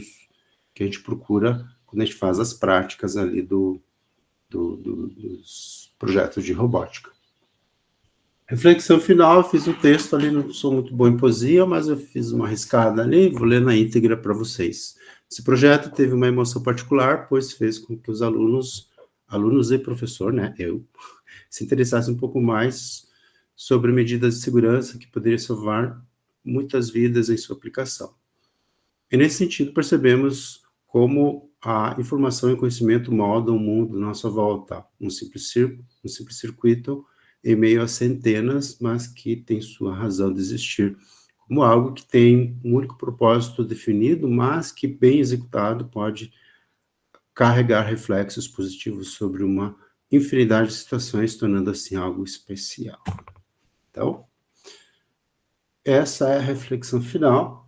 a gente procura quando a gente faz as práticas ali dos projetos de robótica. Reflexão final, eu fiz um texto ali, não sou muito bom em poesia, mas eu fiz uma arriscada ali, vou ler na íntegra para vocês. Esse projeto teve uma emoção particular, pois fez com que os alunos e professor, né, eu, se interessassem um pouco mais sobre medidas de segurança que poderiam salvar muitas vidas em sua aplicação. E nesse sentido, percebemos como a informação e conhecimento moldam o mundo à nossa volta, um simples circuito em meio a centenas, mas que tem sua razão de existir, como algo que tem um único propósito definido, mas que, bem executado, pode carregar reflexos positivos sobre uma infinidade de situações, tornando assim algo especial. Então, essa é a reflexão final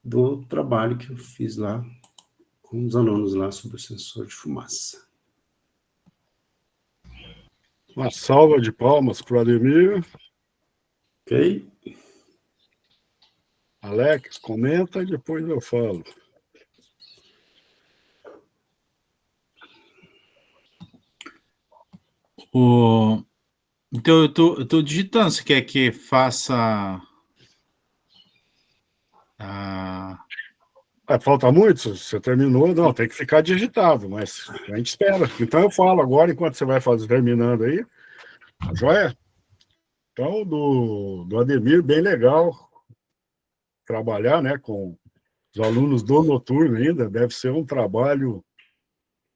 do trabalho que eu fiz lá com os alunos lá sobre o sensor de fumaça. Uma salva de palmas para o Ademir. Ok. Alex, comenta e depois eu falo. Então, eu tô digitando, você quer que faça Falta muito? Você terminou? Não, tem que ficar digitado, mas a gente espera. Então eu falo agora, enquanto você vai terminando aí, tá joia? Então, do Ademir, bem legal trabalhar, né, com os alunos do noturno ainda, deve ser um trabalho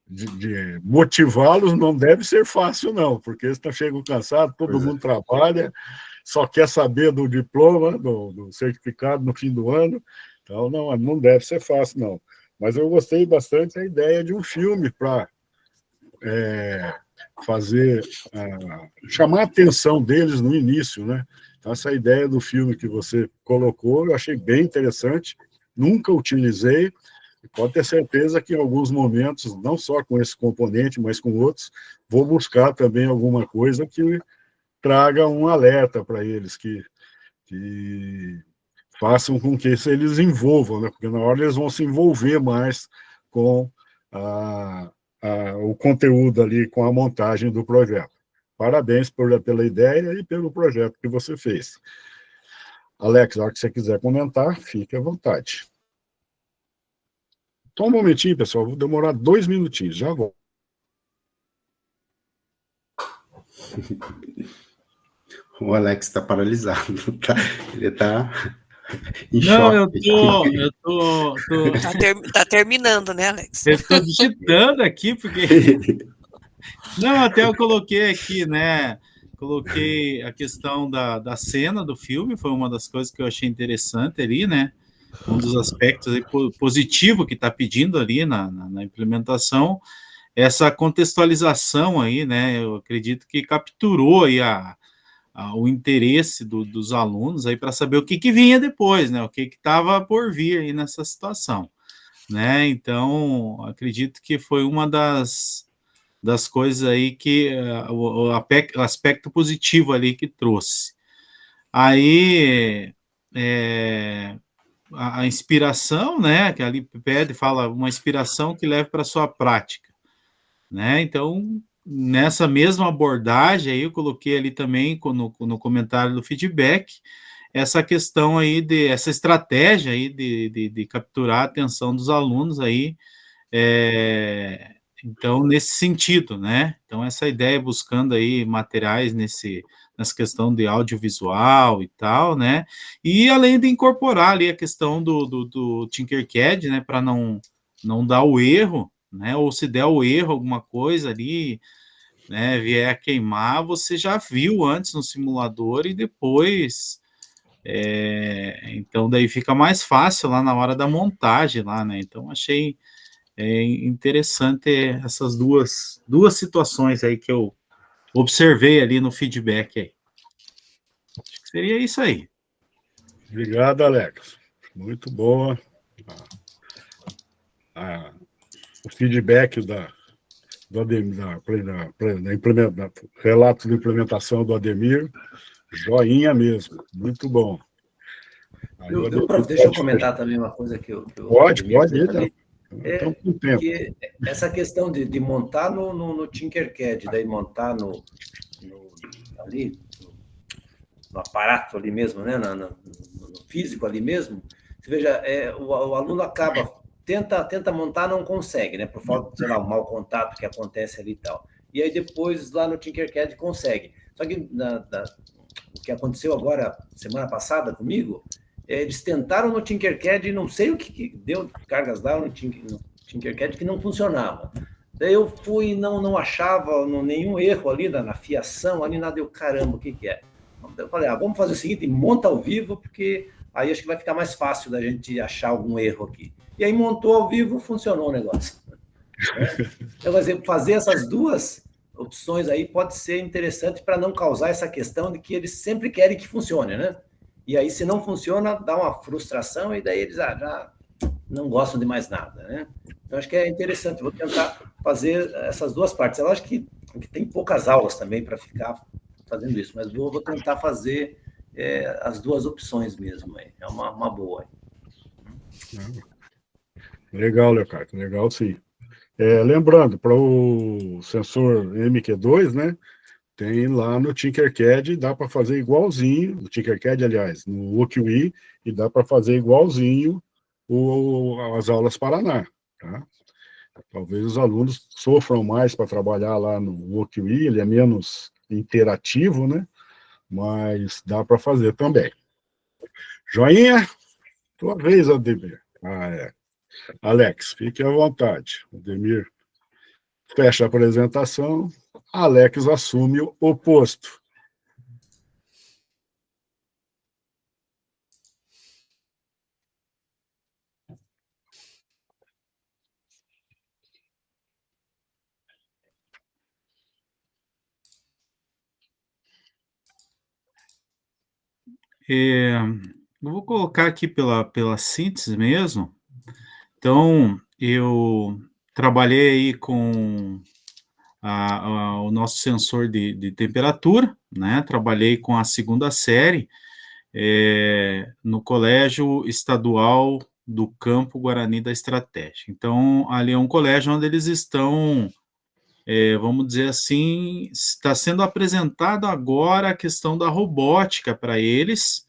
de motivá-los, não deve ser fácil, não, porque eles chegam cansados, todo mundo trabalha, só quer saber do diploma, do certificado no fim do ano, então não deve ser fácil, não. Mas eu gostei bastante da ideia de um filme para chamar a atenção deles no início, né? Então, essa ideia do filme que você colocou, eu achei bem interessante, nunca utilizei, e pode ter certeza que em alguns momentos, não só com esse componente, mas com outros, vou buscar também alguma coisa que traga um alerta para eles, que façam com que eles envolvam, né? Porque na hora eles vão se envolver mais com o conteúdo ali, com a montagem do projeto. Parabéns pela ideia e pelo projeto que você fez. Alex, na hora que você quiser comentar, fique à vontade. Só um momentinho, pessoal, vou demorar 2 minutinhos, já volto. O Alex está paralisado, tá? Ele está em Não, choque. eu tô... Tá terminando, né, Alex? Eu estou digitando aqui, porque... Não, até eu coloquei aqui, né? Coloquei a questão da cena do filme, foi uma das coisas que eu achei interessante ali, né? Um dos aspectos aí positivo que está pedindo ali na implementação, essa contextualização aí, né? Eu acredito que capturou aí o interesse dos alunos aí para saber o que vinha depois, né? O que estava por vir aí nessa situação, né? Então, acredito que foi uma das coisas aí que o aspecto positivo ali que trouxe. Aí, a inspiração, né, que ali fala uma inspiração que leve para a sua prática, né? Então, nessa mesma abordagem aí, eu coloquei ali também no comentário do feedback, essa questão aí essa estratégia aí de capturar a atenção dos alunos aí, então, nesse sentido, né? Então, essa ideia buscando aí materiais nessa questão de audiovisual e tal, né? E além de incorporar ali a questão do Tinkercad, né? Para não dar o erro, né? Ou se der o erro, alguma coisa ali, né? Vier a queimar, você já viu antes no simulador e depois... então, daí fica mais fácil lá na hora da montagem lá, né? Então, achei... interessante essas duas situações aí que eu observei ali no feedback aí. Acho que seria isso aí. Obrigado, Alex. Muito boa. O feedback do Ademir, relato de implementação do Ademir, joinha mesmo, muito bom. Deixa eu comentar também uma coisa que eu pode. Que essa questão de montar no Tinkercad, daí montar no aparato ali mesmo, né, no físico ali mesmo, você veja, o aluno tenta montar, não consegue, né, por falta, sei lá, um mau contato que acontece ali e tal. E aí depois lá no Tinkercad consegue. Só que o que aconteceu agora, semana passada comigo, eles tentaram no Tinkercad e não sei o que deu cargas lá no Tinkercad que não funcionava. Daí eu fui e não achava nenhum erro ali na fiação, ali nada, caramba, o que é? Eu falei, vamos fazer o seguinte, monta ao vivo, porque aí acho que vai ficar mais fácil da gente achar algum erro aqui. E aí montou ao vivo, funcionou o negócio. Então, fazer essas duas opções aí pode ser interessante para não causar essa questão de que eles sempre querem que funcione, né? E aí, se não funciona, dá uma frustração e daí eles já não gostam de mais nada, né? Então, acho que é interessante. Vou tentar fazer essas duas partes. Eu acho que tem poucas aulas também para ficar fazendo isso, mas vou tentar fazer as duas opções mesmo. É uma boa. Legal, Leocardo. Legal, sim. Lembrando, para o sensor MQ2, né? Tem lá no Tinkercad, dá para fazer igualzinho, no Tinkercad, aliás, no OQI, e dá para fazer igualzinho as aulas Paraná, tá? Talvez os alunos sofram mais para trabalhar lá no WorkWe, ele é menos interativo, né? Mas dá para fazer também. Joinha? Tua vez, Ademir. Alex, fique à vontade. Ademir fecha a apresentação. Alex assume o posto. Eu vou colocar aqui pela síntese mesmo. Então, eu trabalhei aí com o nosso sensor de temperatura, né? Trabalhei com a segunda série no Colégio Estadual do Campo Guarani da Estratégia. Então, ali é um colégio onde eles estão, vamos dizer assim, está sendo apresentado agora a questão da robótica para eles.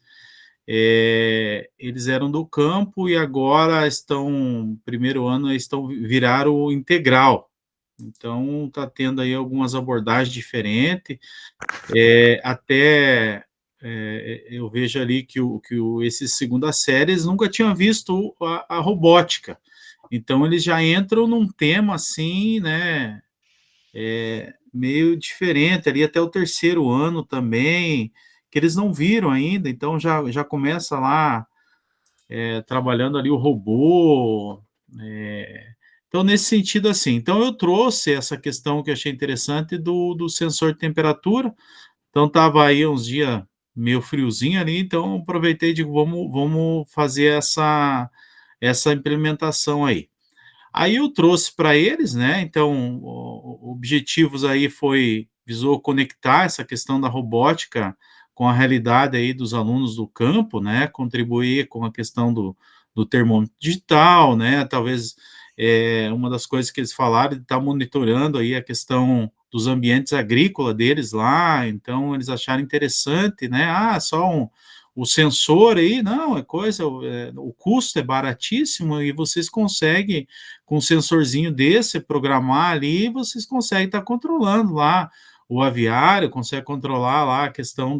Eles eram do campo e agora primeiro ano, viraram integral. Então, está tendo aí algumas abordagens diferentes. Eu vejo ali que esses segunda séries nunca tinham visto a robótica. Então, eles já entram num tema assim, né, meio diferente, ali até o terceiro ano também, que eles não viram ainda, então já começa lá trabalhando ali o robô. Então, nesse sentido, assim, então eu trouxe essa questão que eu achei interessante do sensor de temperatura. Então, estava aí uns dias meio friozinho ali, então aproveitei e digo, vamos fazer essa implementação aí. Aí eu trouxe para eles, né? Então, objetivos aí visou conectar essa questão da robótica com a realidade aí dos alunos do campo, né? Contribuir com a questão do termômetro digital, né? Talvez uma das coisas que eles falaram de estar monitorando aí a questão dos ambientes agrícolas deles lá, então eles acharam interessante, né? Só o sensor aí, não, o custo é baratíssimo e vocês conseguem, com um sensorzinho desse, programar ali, vocês conseguem estar controlando lá o aviário, consegue controlar lá a questão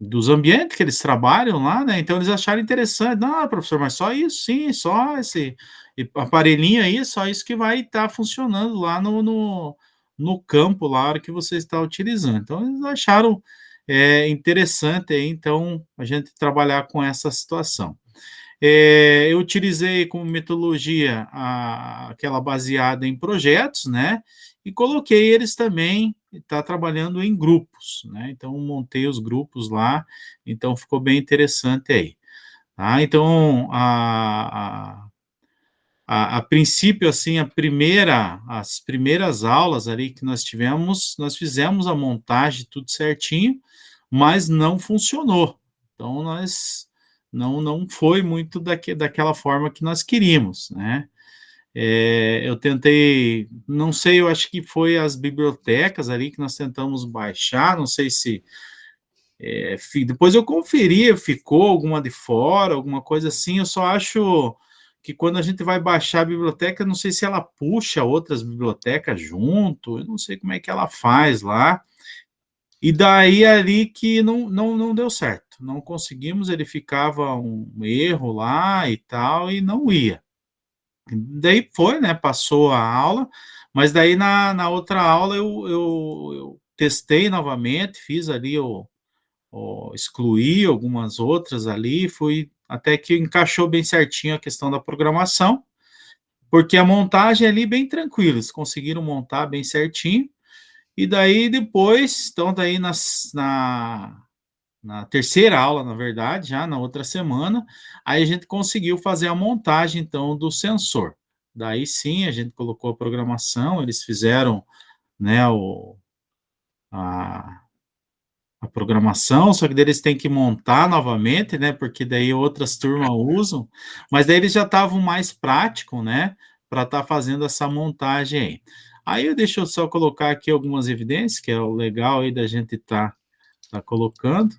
dos ambientes que eles trabalham lá, né? Então eles acharam interessante. Não, professor, mas só isso, sim, só esse aparelhinho aí, só isso que vai estar funcionando lá no campo, lá, a hora que você está utilizando. Então eles acharam interessante aí, então, a gente trabalhar com essa situação. Eu utilizei como metodologia aquela baseada em projetos, né? E coloquei eles também, está trabalhando em grupos, né? Então, montei os grupos lá, então ficou bem interessante aí. Tá? Então, a princípio, assim, as primeiras aulas ali que nós tivemos, nós fizemos a montagem tudo certinho, mas não funcionou. Então, não foi muito daquela forma que nós queríamos, né? Eu tentei, não sei, eu acho que foi as bibliotecas ali que nós tentamos baixar, não sei se depois eu conferi, ficou alguma de fora, alguma coisa assim. Eu só acho que quando a gente vai baixar a biblioteca, não sei se ela puxa outras bibliotecas junto, eu não sei como é que ela faz lá. E daí ali que não deu certo, não conseguimos, ele ficava um erro lá e tal, e não ia. Daí foi, né, passou a aula, mas daí na outra aula eu testei novamente, fiz ali excluí algumas outras ali, até que encaixou bem certinho a questão da programação, porque a montagem ali bem tranquila, eles conseguiram montar bem certinho, e daí depois, então daí na terceira aula, na verdade, já na outra semana, aí a gente conseguiu fazer a montagem, então, do sensor. Daí sim, a gente colocou a programação, eles fizeram, né, a programação, só que daí eles têm que montar novamente, né, porque daí outras turmas usam, mas daí eles já estavam mais práticos, né, para estar fazendo essa montagem aí. Aí deixa eu só colocar aqui algumas evidências, que é o legal aí da gente tá colocando.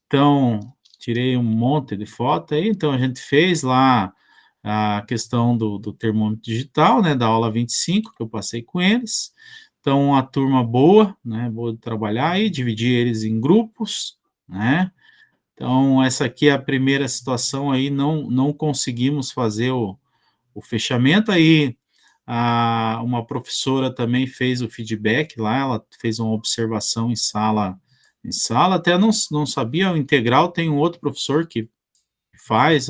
Então, tirei um monte de foto aí, então a gente fez lá a questão do termômetro digital, né, da aula 25, que eu passei com eles. Então, uma turma boa, né, boa de trabalhar aí, dividi eles em grupos, né. Então, essa aqui é a primeira situação aí, não conseguimos fazer o fechamento aí. Uma professora também fez o feedback lá, ela fez uma observação em sala, até não sabia, o integral tem um outro professor que faz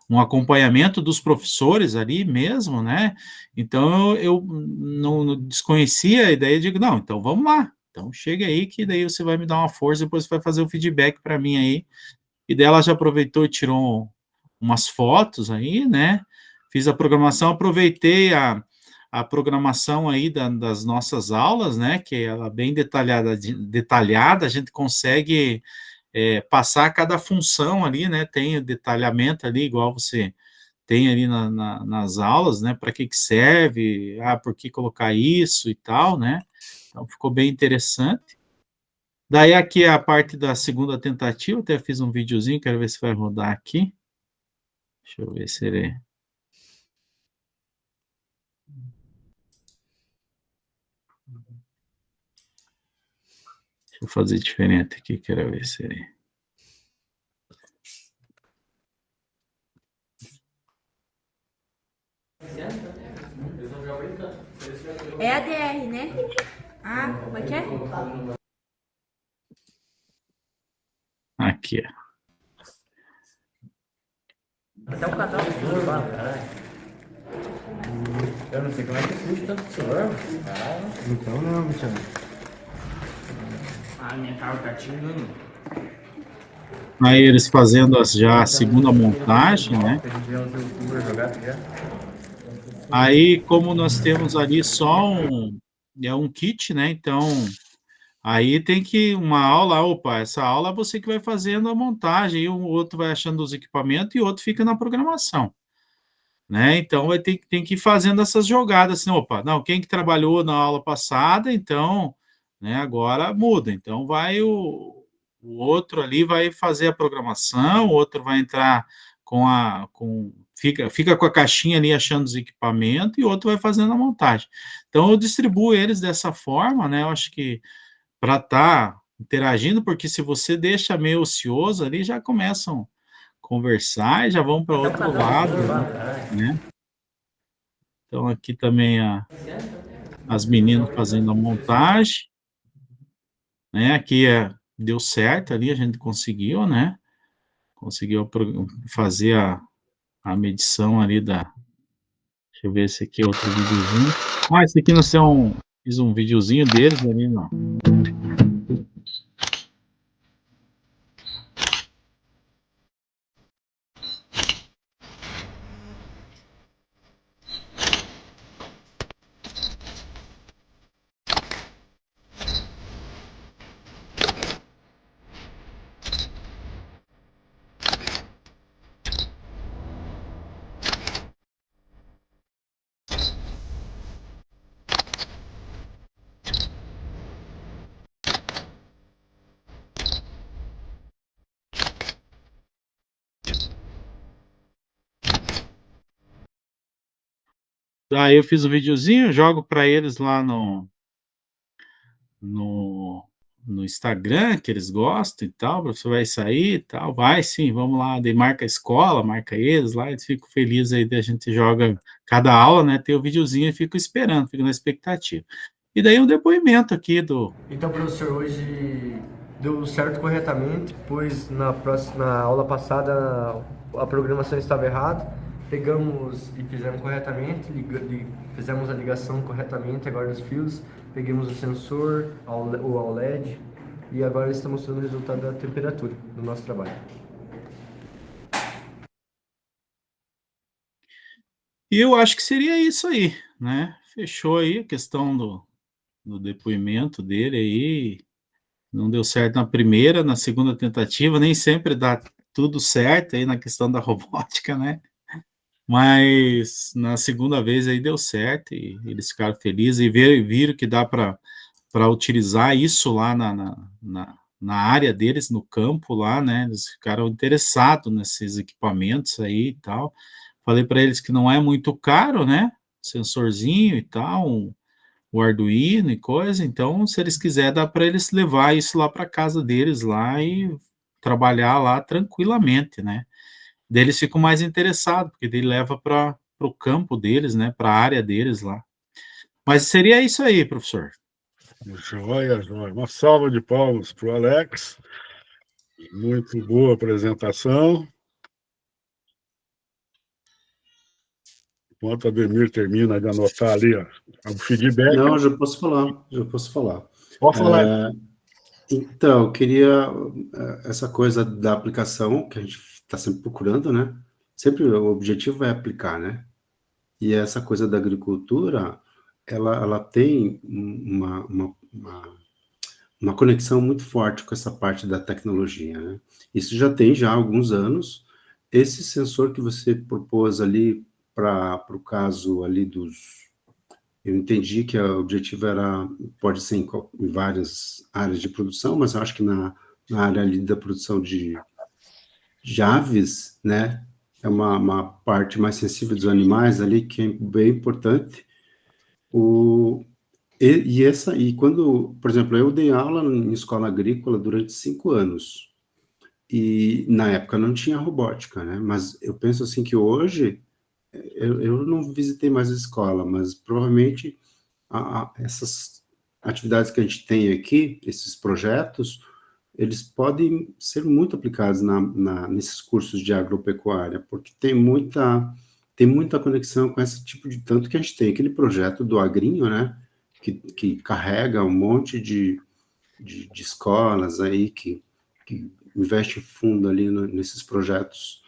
um acompanhamento dos professores ali mesmo, né? Então eu não desconhecia a ideia, digo, não, então vamos lá, então chega aí que daí você vai me dar uma força, depois você vai fazer o feedback para mim aí. E daí ela já aproveitou e tirou umas fotos aí, né? Fiz a programação, aproveitei a programação aí das nossas aulas, né? Que ela é bem detalhada, a gente consegue passar cada função ali, né? Tem o detalhamento ali, igual você tem ali nas aulas, né? Para que serve, por que colocar isso e tal, né? Então ficou bem interessante. Daí aqui é a parte da segunda tentativa, até fiz um videozinho, quero ver se vai rodar aqui. Deixa eu ver se ele... Deixa eu fazer diferente aqui, quero ver se ele... É ADR, né? Como é que é? Aqui, ó. Até o canal do celular, caralho. Eu não sei como é que custa tanto celular. Então não, Michel. Minha cara tá tirando. Aí eles fazendo já a segunda montagem, né? Aí, como nós temos ali só um kit, né? Então, aí tem que uma aula, essa aula é você que vai fazendo a montagem, e o outro vai achando os equipamentos e o outro fica na programação, né? Então, tem que ir fazendo essas jogadas, assim, não, quem que trabalhou na aula passada, então, né, agora muda. Então, vai o outro ali vai fazer a programação, o outro vai entrar fica com a caixinha ali achando os equipamentos e o outro vai fazendo a montagem. Então, eu distribuo eles dessa forma, né? Eu acho que para estar interagindo, porque se você deixa meio ocioso ali, já começam a conversar e já vão para outro lado, né? Então, aqui também as meninas fazendo a montagem, né? Aqui deu certo ali, a gente conseguiu, né? Conseguiu fazer a medição ali deixa eu ver se aqui é outro videozinho. Esse aqui não sei, fiz um videozinho deles ali, não. Aí eu fiz o videozinho, jogo para eles lá no Instagram, que eles gostam e tal, o professor vai sair e tal, vai sim, vamos lá, daí marca a escola, marca eles lá, eles ficam felizes aí, daí a gente joga cada aula, né, tem o videozinho e fico esperando, fico na expectativa. E daí um depoimento aqui Então, professor, hoje deu certo corretamente, pois na aula passada a programação estava errada, pegamos e fizemos corretamente, fizemos a ligação corretamente agora dos fios, pegamos o sensor, o OLED, e agora estamos mostrando o resultado da temperatura do nosso trabalho. E eu acho que seria isso aí, né? Fechou aí a questão do depoimento dele aí. Não deu certo na primeira, na segunda tentativa, nem sempre dá tudo certo aí na questão da robótica, né? Mas na segunda vez aí deu certo e eles ficaram felizes e viram que dá para utilizar isso lá na área deles, no campo lá, né? Eles ficaram interessados nesses equipamentos aí e tal. Falei para eles que não é muito caro, né? Sensorzinho e tal, o Arduino e coisa. Então, se eles quiserem, dá para eles levar isso lá para casa deles lá e trabalhar lá tranquilamente, né? Daí eles ficam mais interessados, porque daí leva para o campo deles, né? Para a área deles lá. Mas seria isso aí, professor. Joia, joia. Uma salva de palmas para o Alex. Muito boa apresentação. Enquanto a Ademir termina de anotar ali o feedback. Não, já posso falar. Pode falar. Então, eu queria essa coisa da aplicação, que a gente está sempre procurando, né? Sempre o objetivo é aplicar, né? E essa coisa da agricultura, ela tem uma conexão muito forte com essa parte da tecnologia, né? Isso já há alguns anos. Esse sensor que você propôs ali para o caso ali eu entendi que o objetivo pode ser em várias áreas de produção, mas eu acho que na área ali da produção de aves, né, é uma parte mais sensível dos animais ali, que é bem importante. E quando, por exemplo, eu dei aula em escola agrícola durante 5 anos, e na época não tinha robótica, né, mas eu penso assim que hoje, eu não visitei mais a escola, mas provavelmente essas atividades que a gente tem aqui, esses projetos, eles podem ser muito aplicados nesses cursos de agropecuária, porque tem muita conexão com esse tipo de... Tanto que a gente tem aquele projeto do Agrinho, né, que carrega um monte de escolas aí que investe fundo ali nesses projetos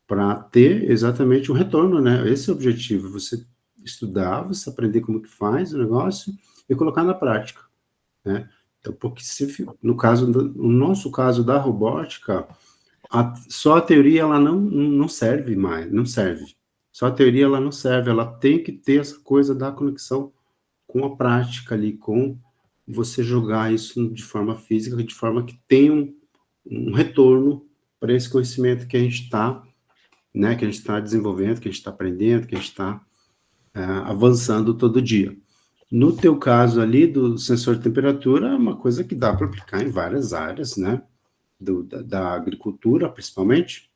para ter exatamente um retorno, né? Esse é o objetivo, você estudar, você aprender como que faz o negócio e colocar na prática, né? Então, porque no nosso caso da robótica, só a teoria ela não serve mais, não serve. Só a teoria ela não serve, ela tem que ter essa coisa da conexão com a prática ali, com você jogar isso de forma física, de forma que tenha um retorno para esse conhecimento que a gente está, né, que a gente está desenvolvendo, que a gente está aprendendo, que a gente está avançando todo dia. No teu caso ali, do sensor de temperatura, é uma coisa que dá para aplicar em várias áreas, né, da agricultura, principalmente,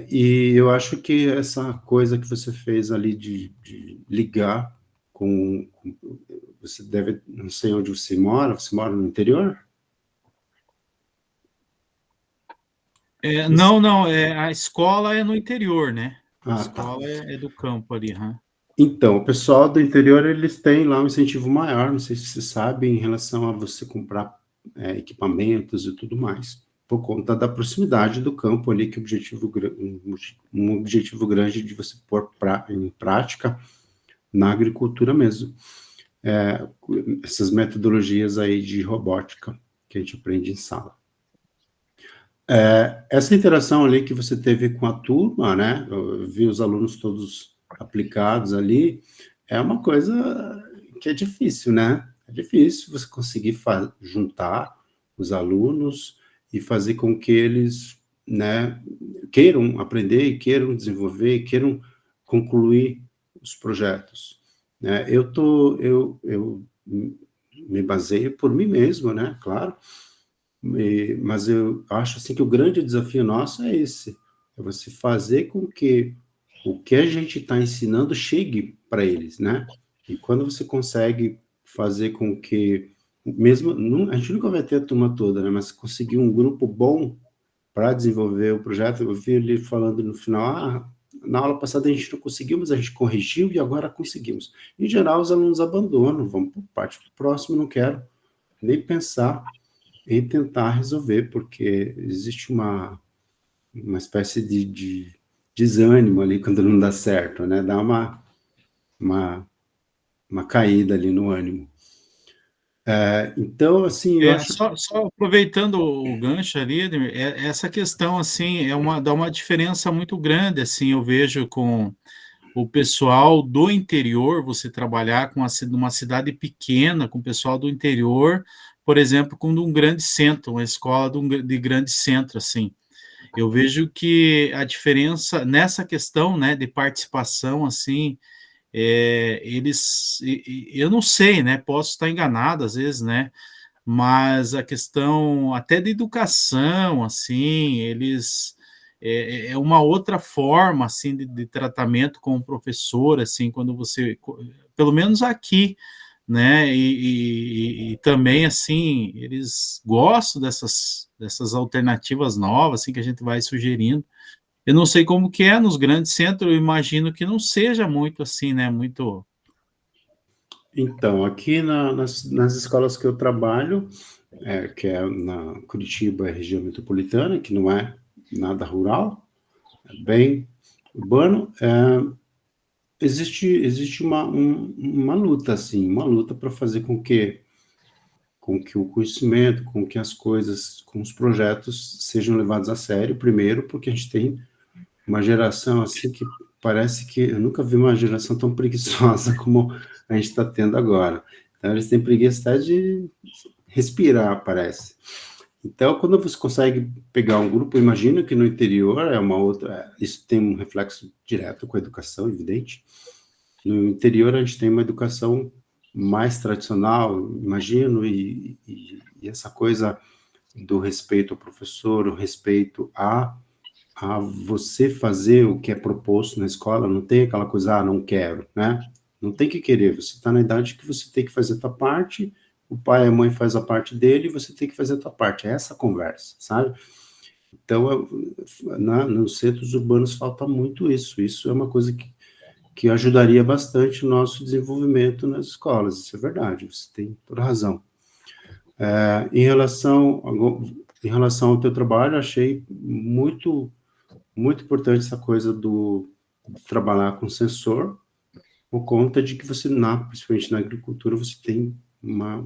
e eu acho que essa coisa que você fez ali de ligar com... Você deve... Não sei onde você mora no interior? Não, a escola é no interior, né? A escola é do campo ali, Então, o pessoal do interior, eles têm lá um incentivo maior, não sei se você sabe, em relação a você comprar equipamentos e tudo mais, por conta da proximidade do campo ali, que um objetivo grande de você pôr em prática na agricultura mesmo. Essas metodologias aí de robótica que a gente aprende em sala. Essa interação ali que você teve com a turma, né, eu vi os alunos todos aplicados ali, é uma coisa que é difícil, né? É difícil você conseguir juntar os alunos e fazer com que eles, né, queiram aprender, e queiram desenvolver, e queiram concluir os projetos, né? Eu me baseio por mim mesmo, né, claro, mas eu acho assim que o grande desafio nosso é esse, é você fazer com que o que a gente está ensinando chegue para eles, né? E quando você consegue fazer com que, mesmo, a gente nunca vai ter a turma toda, né? Mas conseguir um grupo bom para desenvolver o projeto, eu vi ele falando no final, na aula passada a gente não conseguiu, mas a gente corrigiu e agora conseguimos. Em geral, os alunos abandonam, vamos por parte do próximo, não quero nem pensar em tentar resolver, porque existe uma espécie de desânimo ali quando não dá certo, né? Dá uma caída ali no ânimo. Então, assim, eu acho... Só aproveitando o gancho ali, Ademir, essa questão, assim, dá uma diferença muito grande, assim, eu vejo com o pessoal do interior, você trabalhar com uma cidade pequena, com o pessoal do interior, por exemplo, com um grande centro, uma escola de grande centro, assim. Eu vejo que a diferença nessa questão, né, de participação, assim, eu não sei, né, posso estar enganado às vezes, né, mas a questão até de educação, assim, eles é uma outra forma, assim, de tratamento com o professor, assim, quando você, pelo menos aqui, né, e também, assim, eles gostam dessas alternativas novas, assim, que a gente vai sugerindo. Eu não sei como que é nos grandes centros, eu imagino que não seja muito assim, né, muito... Então, aqui nas escolas que eu trabalho, que é na Curitiba, região metropolitana, que não é nada rural, é bem urbano, existe uma luta, assim, uma luta para fazer com que o conhecimento, com que as coisas, com os projetos sejam levados a sério, primeiro, porque a gente tem uma geração, assim, que parece que eu nunca vi uma geração tão preguiçosa como a gente está tendo agora. Então, eles têm preguiça até de respirar, parece. Então, quando você consegue pegar um grupo, imagino que no interior é uma outra... Isso tem um reflexo direto com a educação, evidente. No interior, a gente tem uma educação mais tradicional, imagino, e essa coisa do respeito ao professor, o respeito a você fazer o que é proposto na escola, não tem aquela coisa, não quero, né? Não tem que querer, você está na idade que você tem que fazer a tua parte, o pai e a mãe faz a parte dele, e você tem que fazer a tua parte, é essa a conversa, sabe? Então, nos centros urbanos falta muito isso é uma coisa que ajudaria bastante o nosso desenvolvimento nas escolas, isso é verdade, você tem toda razão. Em relação ao teu trabalho, achei muito importante essa coisa de trabalhar com sensor, por conta de que você, principalmente na agricultura, você tem uma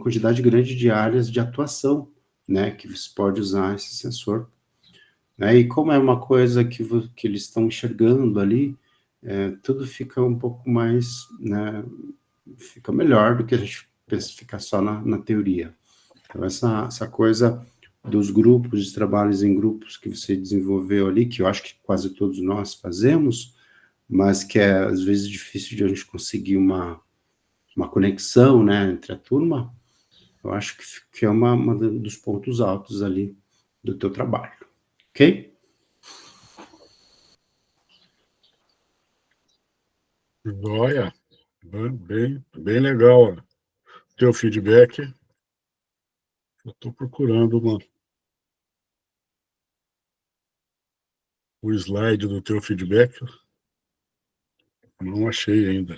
quantidade grande de áreas de atuação, né, que você pode usar esse sensor. Né, e como é uma coisa que eles estão enxergando ali, tudo fica um pouco mais, né, fica melhor do que a gente ficar só na teoria. Então, essa coisa dos grupos, de trabalhos em grupos que você desenvolveu ali, que eu acho que quase todos nós fazemos, mas que é, às vezes, difícil de a gente conseguir uma conexão, né, entre a turma, eu acho que é uma dos pontos altos ali do teu trabalho. Ok? Olha, bem legal o teu feedback. Eu estou procurando o slide do teu feedback. Não achei ainda.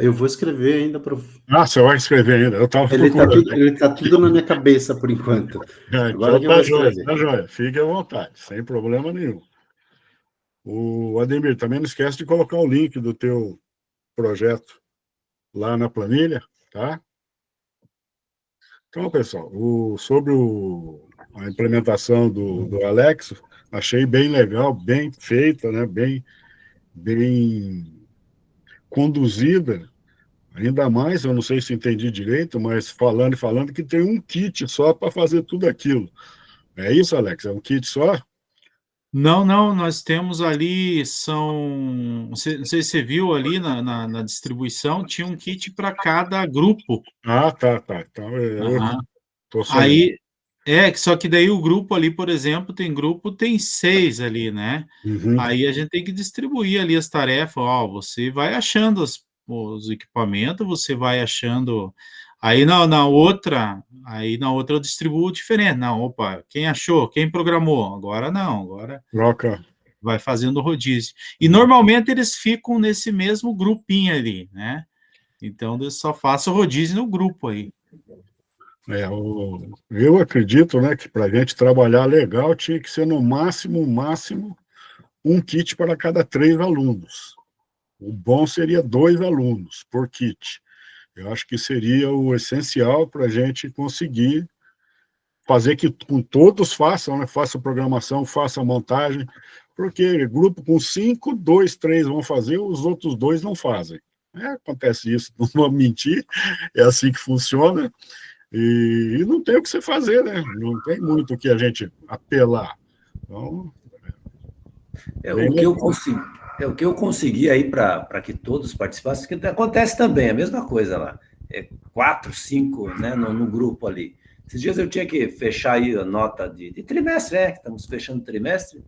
Eu vou escrever ainda para... Você vai escrever ainda? Eu estava procurando. Ele está tudo na minha cabeça, por enquanto. Agora Então que eu vou escrever. tá joia. Fique à vontade, sem problema nenhum. O Ademir, também não esquece de colocar o link do teu projeto lá na planilha, tá? Então, pessoal, sobre a implementação do Alex, achei bem legal, bem feita, né? Bem conduzida. Ainda mais, eu não sei se entendi direito, mas falando que tem um kit só para fazer tudo aquilo. É isso, Alex? É um kit só? Não, nós temos ali, não sei se você viu ali na distribuição, tinha um kit para cada grupo. Tá. Então, tô sonhando. Aí, só que daí o grupo ali, por exemplo, tem 6 ali, né? Uhum. Aí a gente tem que distribuir ali as tarefas, você vai achando os equipamentos, você vai achando... Aí na outra eu distribuo diferente. Não, opa, quem achou? Quem programou? Agora não, agora Troca. Vai fazendo rodízio. E normalmente eles ficam nesse mesmo grupinho ali, né? Então eu só faço rodízio no grupo aí. Eu acredito, né, que para a gente trabalhar legal tinha que ser no máximo um kit para cada 3 alunos. O bom seria 2 alunos por kit. Eu acho que seria o essencial para a gente conseguir fazer que com todos façam, né? Faça programação, faça montagem, porque grupo com 5, 2, 3 vão fazer, os outros 2 não fazem. Acontece isso, não vou mentir, é assim que funciona, e não tem o que você fazer, né? Não tem muito o que a gente apelar. Então, o que eu consegui aí para que todos participassem, que acontece também, a mesma coisa lá. 4, 5, né, no grupo ali. Esses dias eu tinha que fechar aí a nota de trimestre, que estamos fechando o trimestre,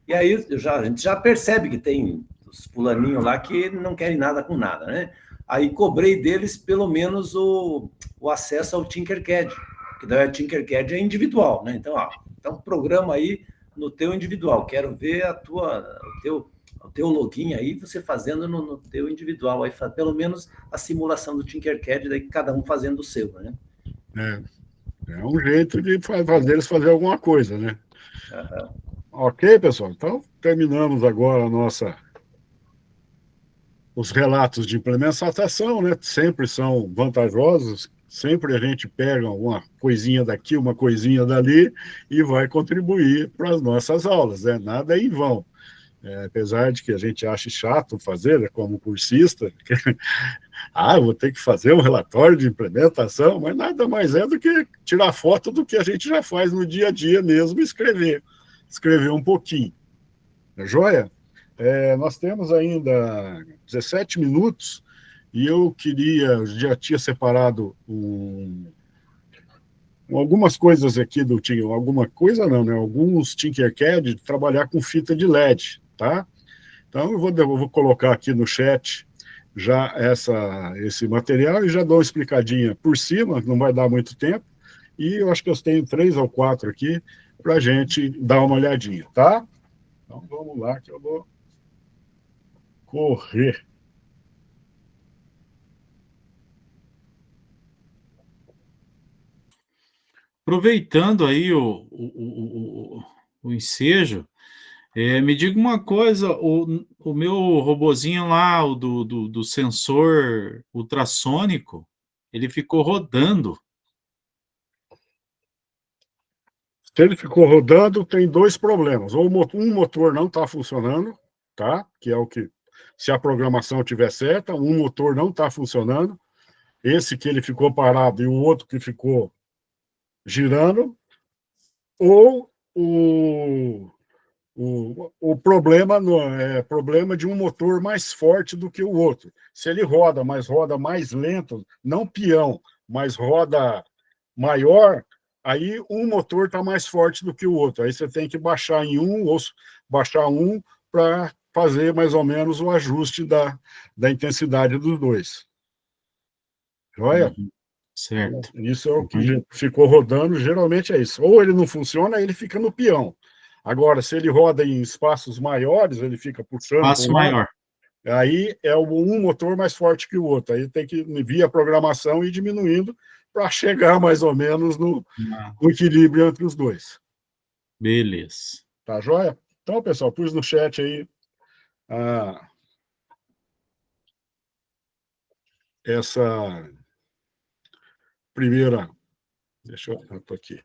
e aí a gente já percebe que tem os fulaninhos lá que não querem nada com nada, né? Aí cobrei deles pelo menos o acesso ao Tinkercad, que daí o Tinkercad é individual, né? Então programa aí no teu individual, quero ver o teu login aí, você fazendo no teu individual, aí pelo menos a simulação do Tinkercad, daí cada um fazendo o seu, né? É um jeito de fazer eles fazer alguma coisa, né? Uhum. Ok, pessoal? Então, terminamos agora os relatos de implementação, né? Sempre são vantajosos, sempre a gente pega uma coisinha daqui, uma coisinha dali e vai contribuir para as nossas aulas, né? Nada é em vão. Apesar de que a gente ache chato fazer, né, como cursista, vou ter que fazer um relatório de implementação, mas nada mais é do que tirar foto do que a gente já faz no dia a dia mesmo, escrever um pouquinho. Joia? Nós temos ainda 17 minutos e eu já tinha separado algumas coisas aqui alguma coisa não, né? Alguns Tinkercad de trabalhar com fita de LED, tá? Então eu vou colocar aqui no chat já esse material e já dou uma explicadinha por cima, não vai dar muito tempo, e eu acho que eu tenho 3 ou 4 aqui para a gente dar uma olhadinha, tá? Então vamos lá que eu vou correr. Aproveitando aí o ensejo, me diga uma coisa, o meu robozinho lá, o do sensor ultrassônico, ele ficou rodando. Se ele ficou rodando, tem 2 problemas. Ou um motor não está funcionando, tá? Que é o que, se a programação estiver certa, um motor não está funcionando, esse que ele ficou parado e o outro que ficou girando, ou o problema é problema de um motor mais forte do que o outro. Se ele roda mais lento, não peão, mas roda maior, aí um motor está mais forte do que o outro. Aí você tem que baixar para fazer mais ou menos o ajuste da intensidade dos dois. Joia? Certo. Isso é o que ficou rodando, geralmente é isso. Ou ele não funciona, ele fica no peão. Agora, se ele roda em espaços maiores, ele fica puxando. Espaço maior. Aí é um motor mais forte que o outro. Aí tem que, via programação, ir diminuindo para chegar mais ou menos no equilíbrio entre os dois. Beleza. Tá joia? Então, pessoal, pus no chat aí essa primeira. Deixa eu estou aqui.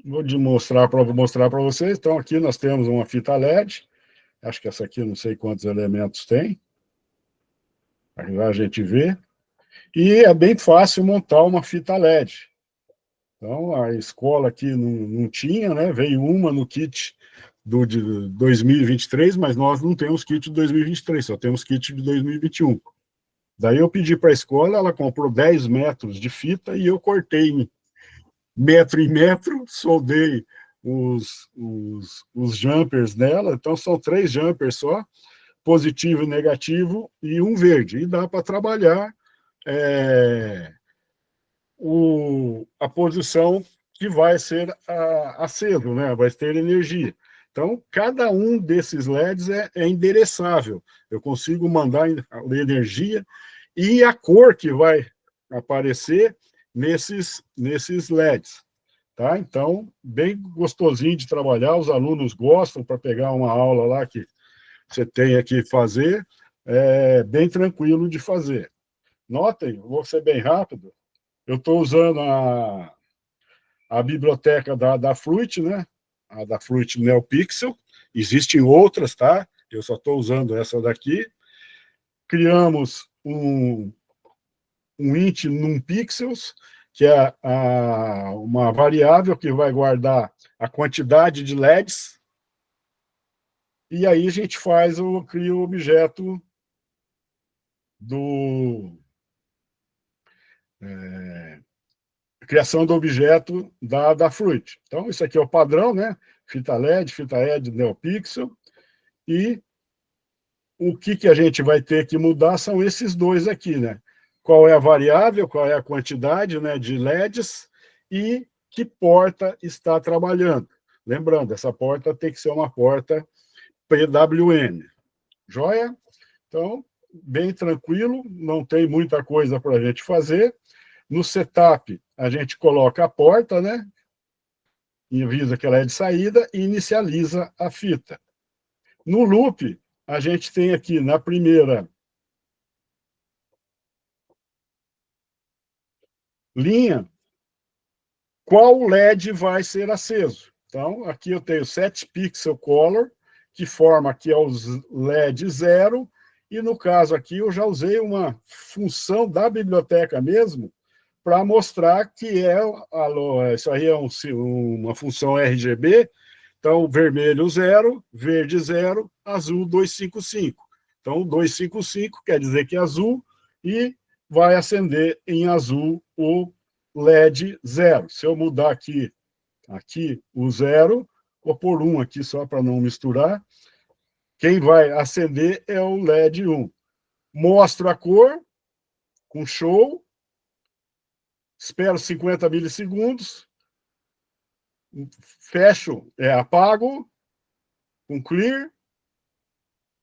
Vou mostrar para vocês. Então, aqui nós temos uma fita LED. Acho que essa aqui, não sei quantos elementos tem. Aí a gente vê. E é bem fácil montar uma fita LED. Então, a escola aqui não tinha, né? Veio uma no kit de 2023, mas nós não temos kit de 2023, só temos kit de 2021. Daí eu pedi para a escola, ela comprou 10 metros de fita e eu cortei metro em metro, soldei os jumpers nela, então são 3 jumpers só, positivo e negativo, e um verde. E dá para trabalhar a posição que vai ser aceso, né? Vai ter energia. Então, cada um desses LEDs é endereçável. Eu consigo mandar a energia e a cor que vai aparecer nesses LEDs. Tá? Então, bem gostosinho de trabalhar, os alunos gostam para pegar uma aula lá que você tem que fazer, é bem tranquilo de fazer. Notem, vou ser bem rápido, eu estou usando a biblioteca da Fruit, né? A da Fruit NeoPixel. Existem outras, tá? Eu só estou usando essa daqui. Criamos um int numpixels, que é uma variável que vai guardar a quantidade de LEDs, e aí a gente cria o objeto criação do objeto da Fruit. Então, isso aqui é o padrão, né? Fita LED, fita LED, NeoPixel, e o que a gente vai ter que mudar são esses dois aqui, né? Qual é a variável, qual é a quantidade, né, de LEDs e que porta está trabalhando. Lembrando, essa porta tem que ser uma porta PWM. Joia? Então, bem tranquilo, não tem muita coisa para a gente fazer. No setup, a gente coloca a porta, né? E avisa que ela é de saída e inicializa a fita. No loop, a gente tem aqui na primeira linha qual LED vai ser aceso. Então, aqui eu tenho 7 pixel color, que forma aqui os LED 0, e no caso aqui eu já usei uma função da biblioteca mesmo, para mostrar que isso aí é uma função RGB, então vermelho 0, verde 0, azul 255. Então, 255 quer dizer que é azul, e vai acender em azul o LED 0. Se eu mudar aqui o 0, vou pôr 1 aqui só para não misturar, quem vai acender é o LED 1. Mostro a cor, com show, espero 50 milissegundos, fecho, apago, com clear,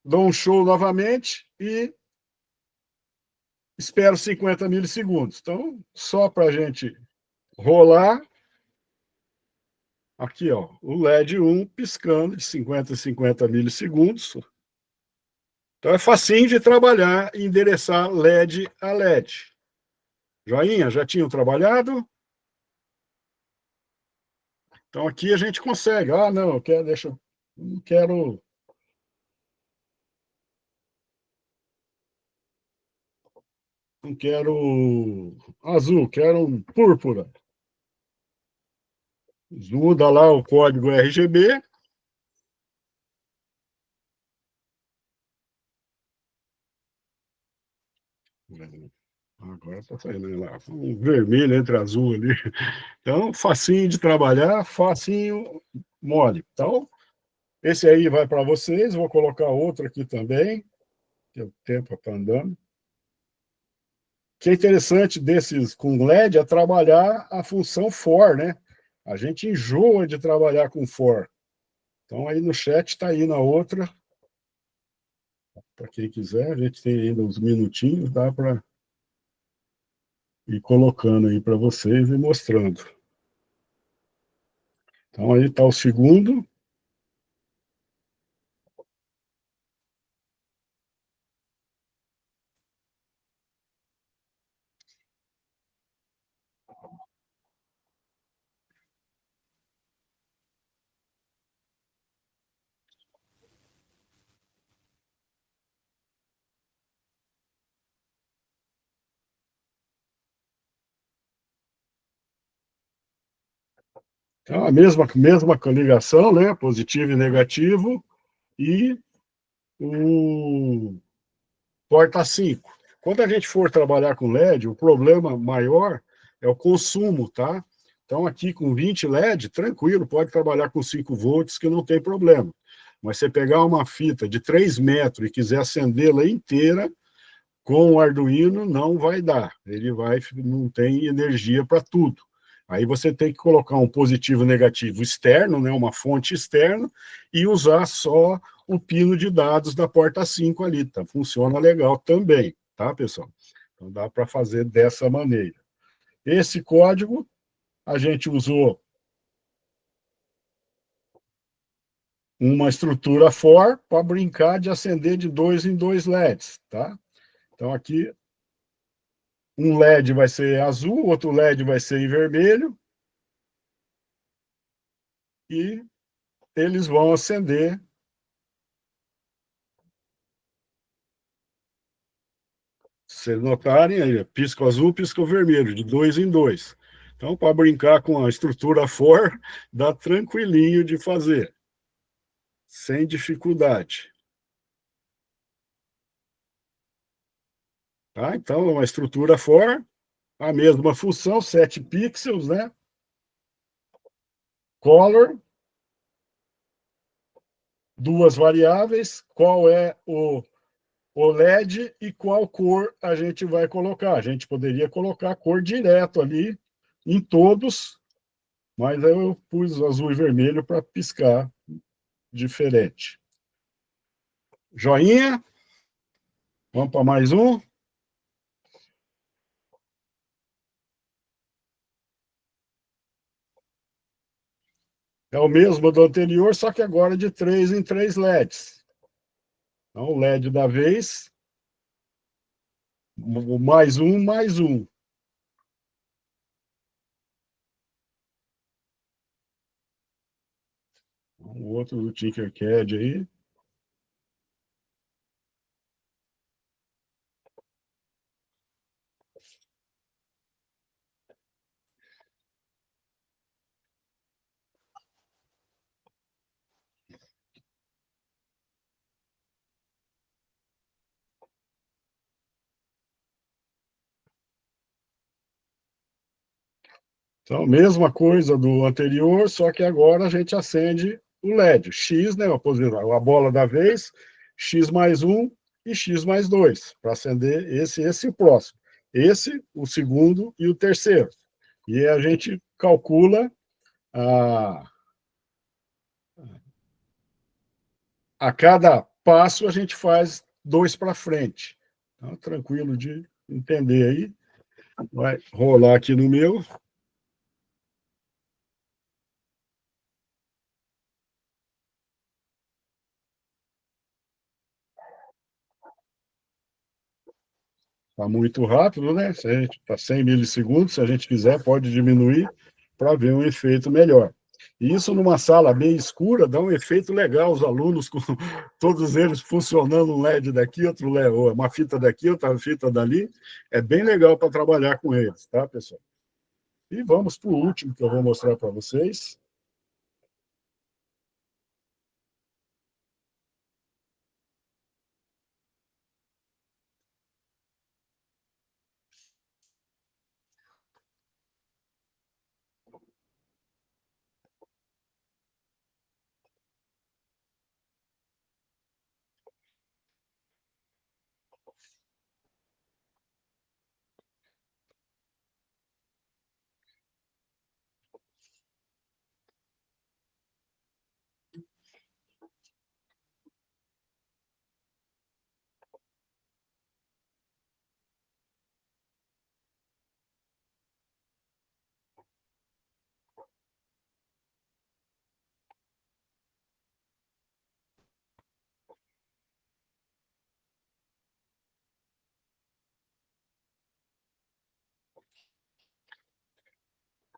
dou um show novamente e espero 50 milissegundos. Então, só para a gente rolar, aqui, ó, o LED 1 piscando de 50 a 50 milissegundos. Então, é facinho de trabalhar e endereçar LED a LED. Joinha, já tinham trabalhado? Então, aqui a gente consegue. Ah, não, não quero... Não quero azul, quero púrpura. Muda lá o código RGB. Agora está saindo lá. Um vermelho entre azul ali. Então, facinho de trabalhar, facinho, mole. Então, esse aí vai para vocês. Vou colocar outro aqui também, que o tempo está andando. O que é interessante desses com LED é trabalhar a função for, né? A gente enjoa de trabalhar com for. Então, aí no chat está aí na outra. Para quem quiser, a gente tem ainda uns minutinhos, dá para ir colocando aí para vocês e mostrando. Então, aí está o segundo. Então, a mesma coligação, né? Positivo e negativo, e o porta 5. Quando a gente for trabalhar com LED, o problema maior é o consumo, tá? Então, aqui com 20 LED, tranquilo, pode trabalhar com 5 volts, que não tem problema. Mas você pegar uma fita de 3 metros e quiser acendê-la inteira, com o Arduino não vai dar. Não tem energia para tudo. Aí você tem que colocar um positivo e negativo externo, né, uma fonte externa, e usar só o pino de dados da porta 5 ali. Tá? Funciona legal também, tá, pessoal? Então dá para fazer dessa maneira. Esse código a gente usou uma estrutura for para brincar de acender de 2 em 2 LEDs, tá? Então aqui Um LED vai ser azul, outro LED vai ser em vermelho, e eles vão acender. Se vocês notarem, aí, pisca o azul, pisca o vermelho, de 2 em 2. Então, para brincar com a estrutura for, dá tranquilinho de fazer, sem dificuldade. Tá? Então, uma estrutura for, a mesma função, 7 pixels, né? Color, duas variáveis, qual é o LED e qual cor a gente vai colocar. A gente poderia colocar a cor direto ali em todos, mas aí eu pus azul e vermelho para piscar diferente. Joinha. Vamos para mais um. É o mesmo do anterior, só que agora de 3 em 3 LEDs. Então, o LED da vez, mais um, mais um. O outro do Tinkercad aí. Então, mesma coisa do anterior, só que agora a gente acende o LED. X, né, a bola da vez, X mais um e X mais dois, para acender esse e o próximo. Esse, o segundo e o terceiro. E a gente calcula a cada passo a gente faz 2 para frente. Então, tranquilo de entender aí. Vai rolar aqui no meu. Está muito rápido, né? Se a gente está 100 milissegundos, se a gente quiser, pode diminuir para ver um efeito melhor. E isso numa sala bem escura dá um efeito legal, os alunos, com todos eles funcionando, um LED daqui, outro LED, uma fita daqui, outra fita dali. É bem legal para trabalhar com eles, tá, pessoal? E vamos para o último que eu vou mostrar para vocês.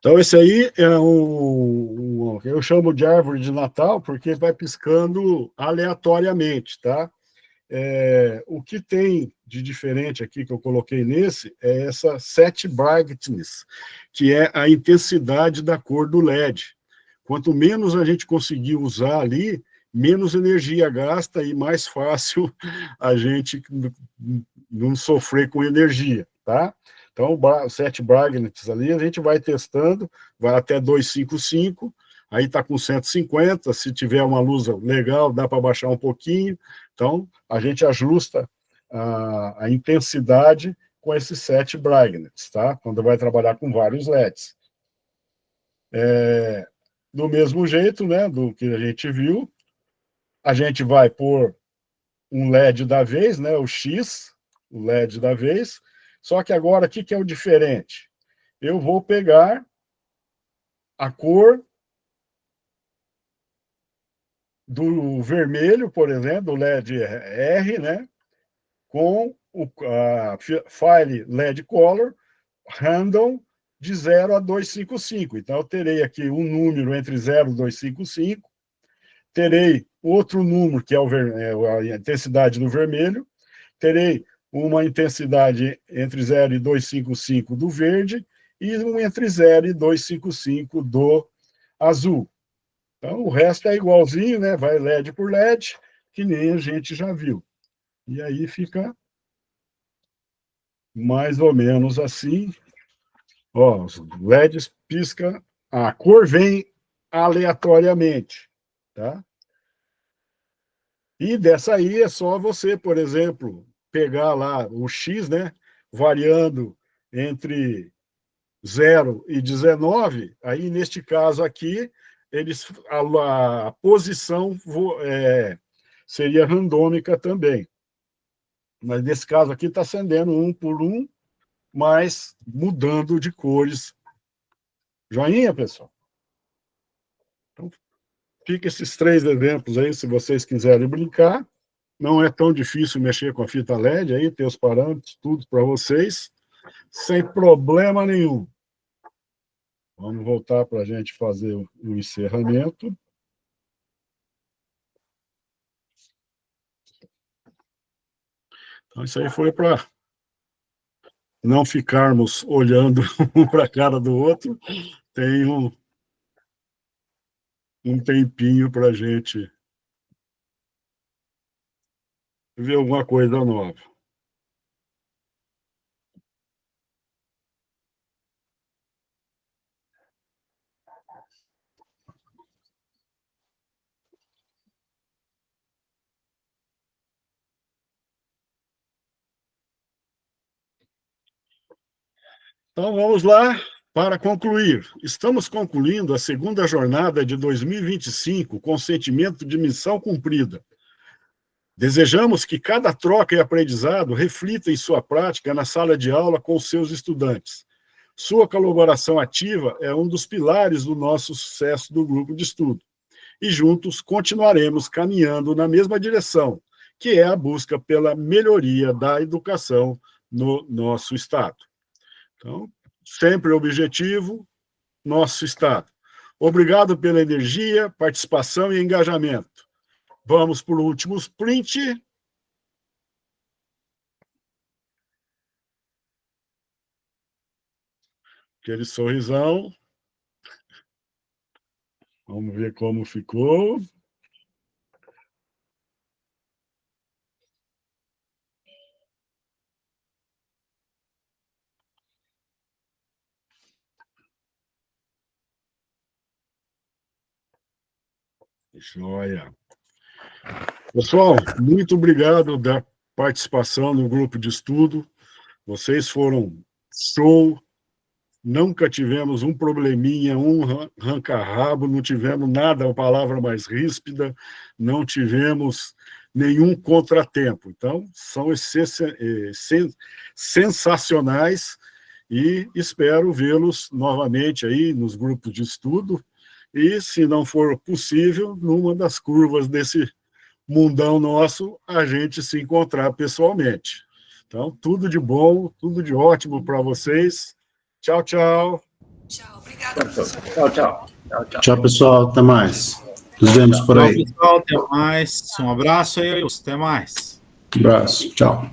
Então, esse aí é eu chamo de árvore de Natal, porque ele vai piscando aleatoriamente, tá? O que tem de diferente aqui que eu coloquei nesse é essa set brightness, que é a intensidade da cor do LED. Quanto menos a gente conseguir usar ali, menos energia gasta e mais fácil a gente não sofrer com energia, tá? Então, o set brightness ali, a gente vai testando, vai até 255, aí está com 150, se tiver uma luz legal, dá para baixar um pouquinho. Então, a gente ajusta a intensidade com esse set brightness, tá? Quando vai trabalhar com vários LEDs. Do mesmo jeito, né, do que a gente viu, a gente vai pôr um LED da vez, né, o X, o LED da vez, só que agora, o que é o diferente? Eu vou pegar a cor do vermelho, por exemplo, do LED R, né, com a file LED color random de 0 a 255. Então, eu terei aqui um número entre 0 e 255, terei outro número, que é a intensidade do vermelho, terei uma intensidade entre 0 e 255 do verde, e um entre 0 e 255 do azul. Então, o resto é igualzinho, né? Vai LED por LED, que nem a gente já viu. E aí fica mais ou menos assim. Ó, os LEDs piscam, a cor vem aleatoriamente, tá? E dessa aí é só você, por exemplo, pegar lá o X, né? Variando entre 0 e 19, aí neste caso aqui, a posição seria randômica também. Mas nesse caso aqui está acendendo um por um, mas mudando de cores. Joinha, pessoal? Então, fica esses 3 exemplos aí, se vocês quiserem brincar. Não é tão difícil mexer com a fita LED aí, ter os parâmetros, tudo para vocês, sem problema nenhum. Vamos voltar para a gente fazer o encerramento. Então, isso aí foi para não ficarmos olhando um para a cara do outro. Tem um tempinho para a gente ver alguma coisa nova. Então, vamos lá para concluir. Estamos concluindo a segunda jornada de 2025 com sentimento de missão cumprida. Desejamos que cada troca e aprendizado reflita em sua prática na sala de aula com os seus estudantes. Sua colaboração ativa é um dos pilares do nosso sucesso do grupo de estudo. E juntos continuaremos caminhando na mesma direção, que é a busca pela melhoria da educação no nosso Estado. Então, sempre objetivo, nosso Estado. Obrigado pela energia, participação e engajamento. Vamos para o último sprint. Aquele sorrisão. Vamos ver como ficou. Joia. Pessoal, muito obrigado da participação no grupo de estudo. Vocês foram show. Nunca tivemos um probleminha, um arranca-rabo, não tivemos nada, uma palavra mais ríspida, não tivemos nenhum contratempo. Então, são sensacionais e espero vê-los novamente aí nos grupos de estudo e, se não for possível, numa das curvas desse mundão nosso, a gente se encontrar pessoalmente. Então, tudo de bom, tudo de ótimo para vocês. Tchau, tchau. Tchau, obrigada, professor. Tchau, tchau. Tchau, tchau. Tchau, pessoal. Até mais. Nos vemos por aí. Tchau, pessoal. Até mais. Um abraço aí, até mais. Um abraço. Tchau.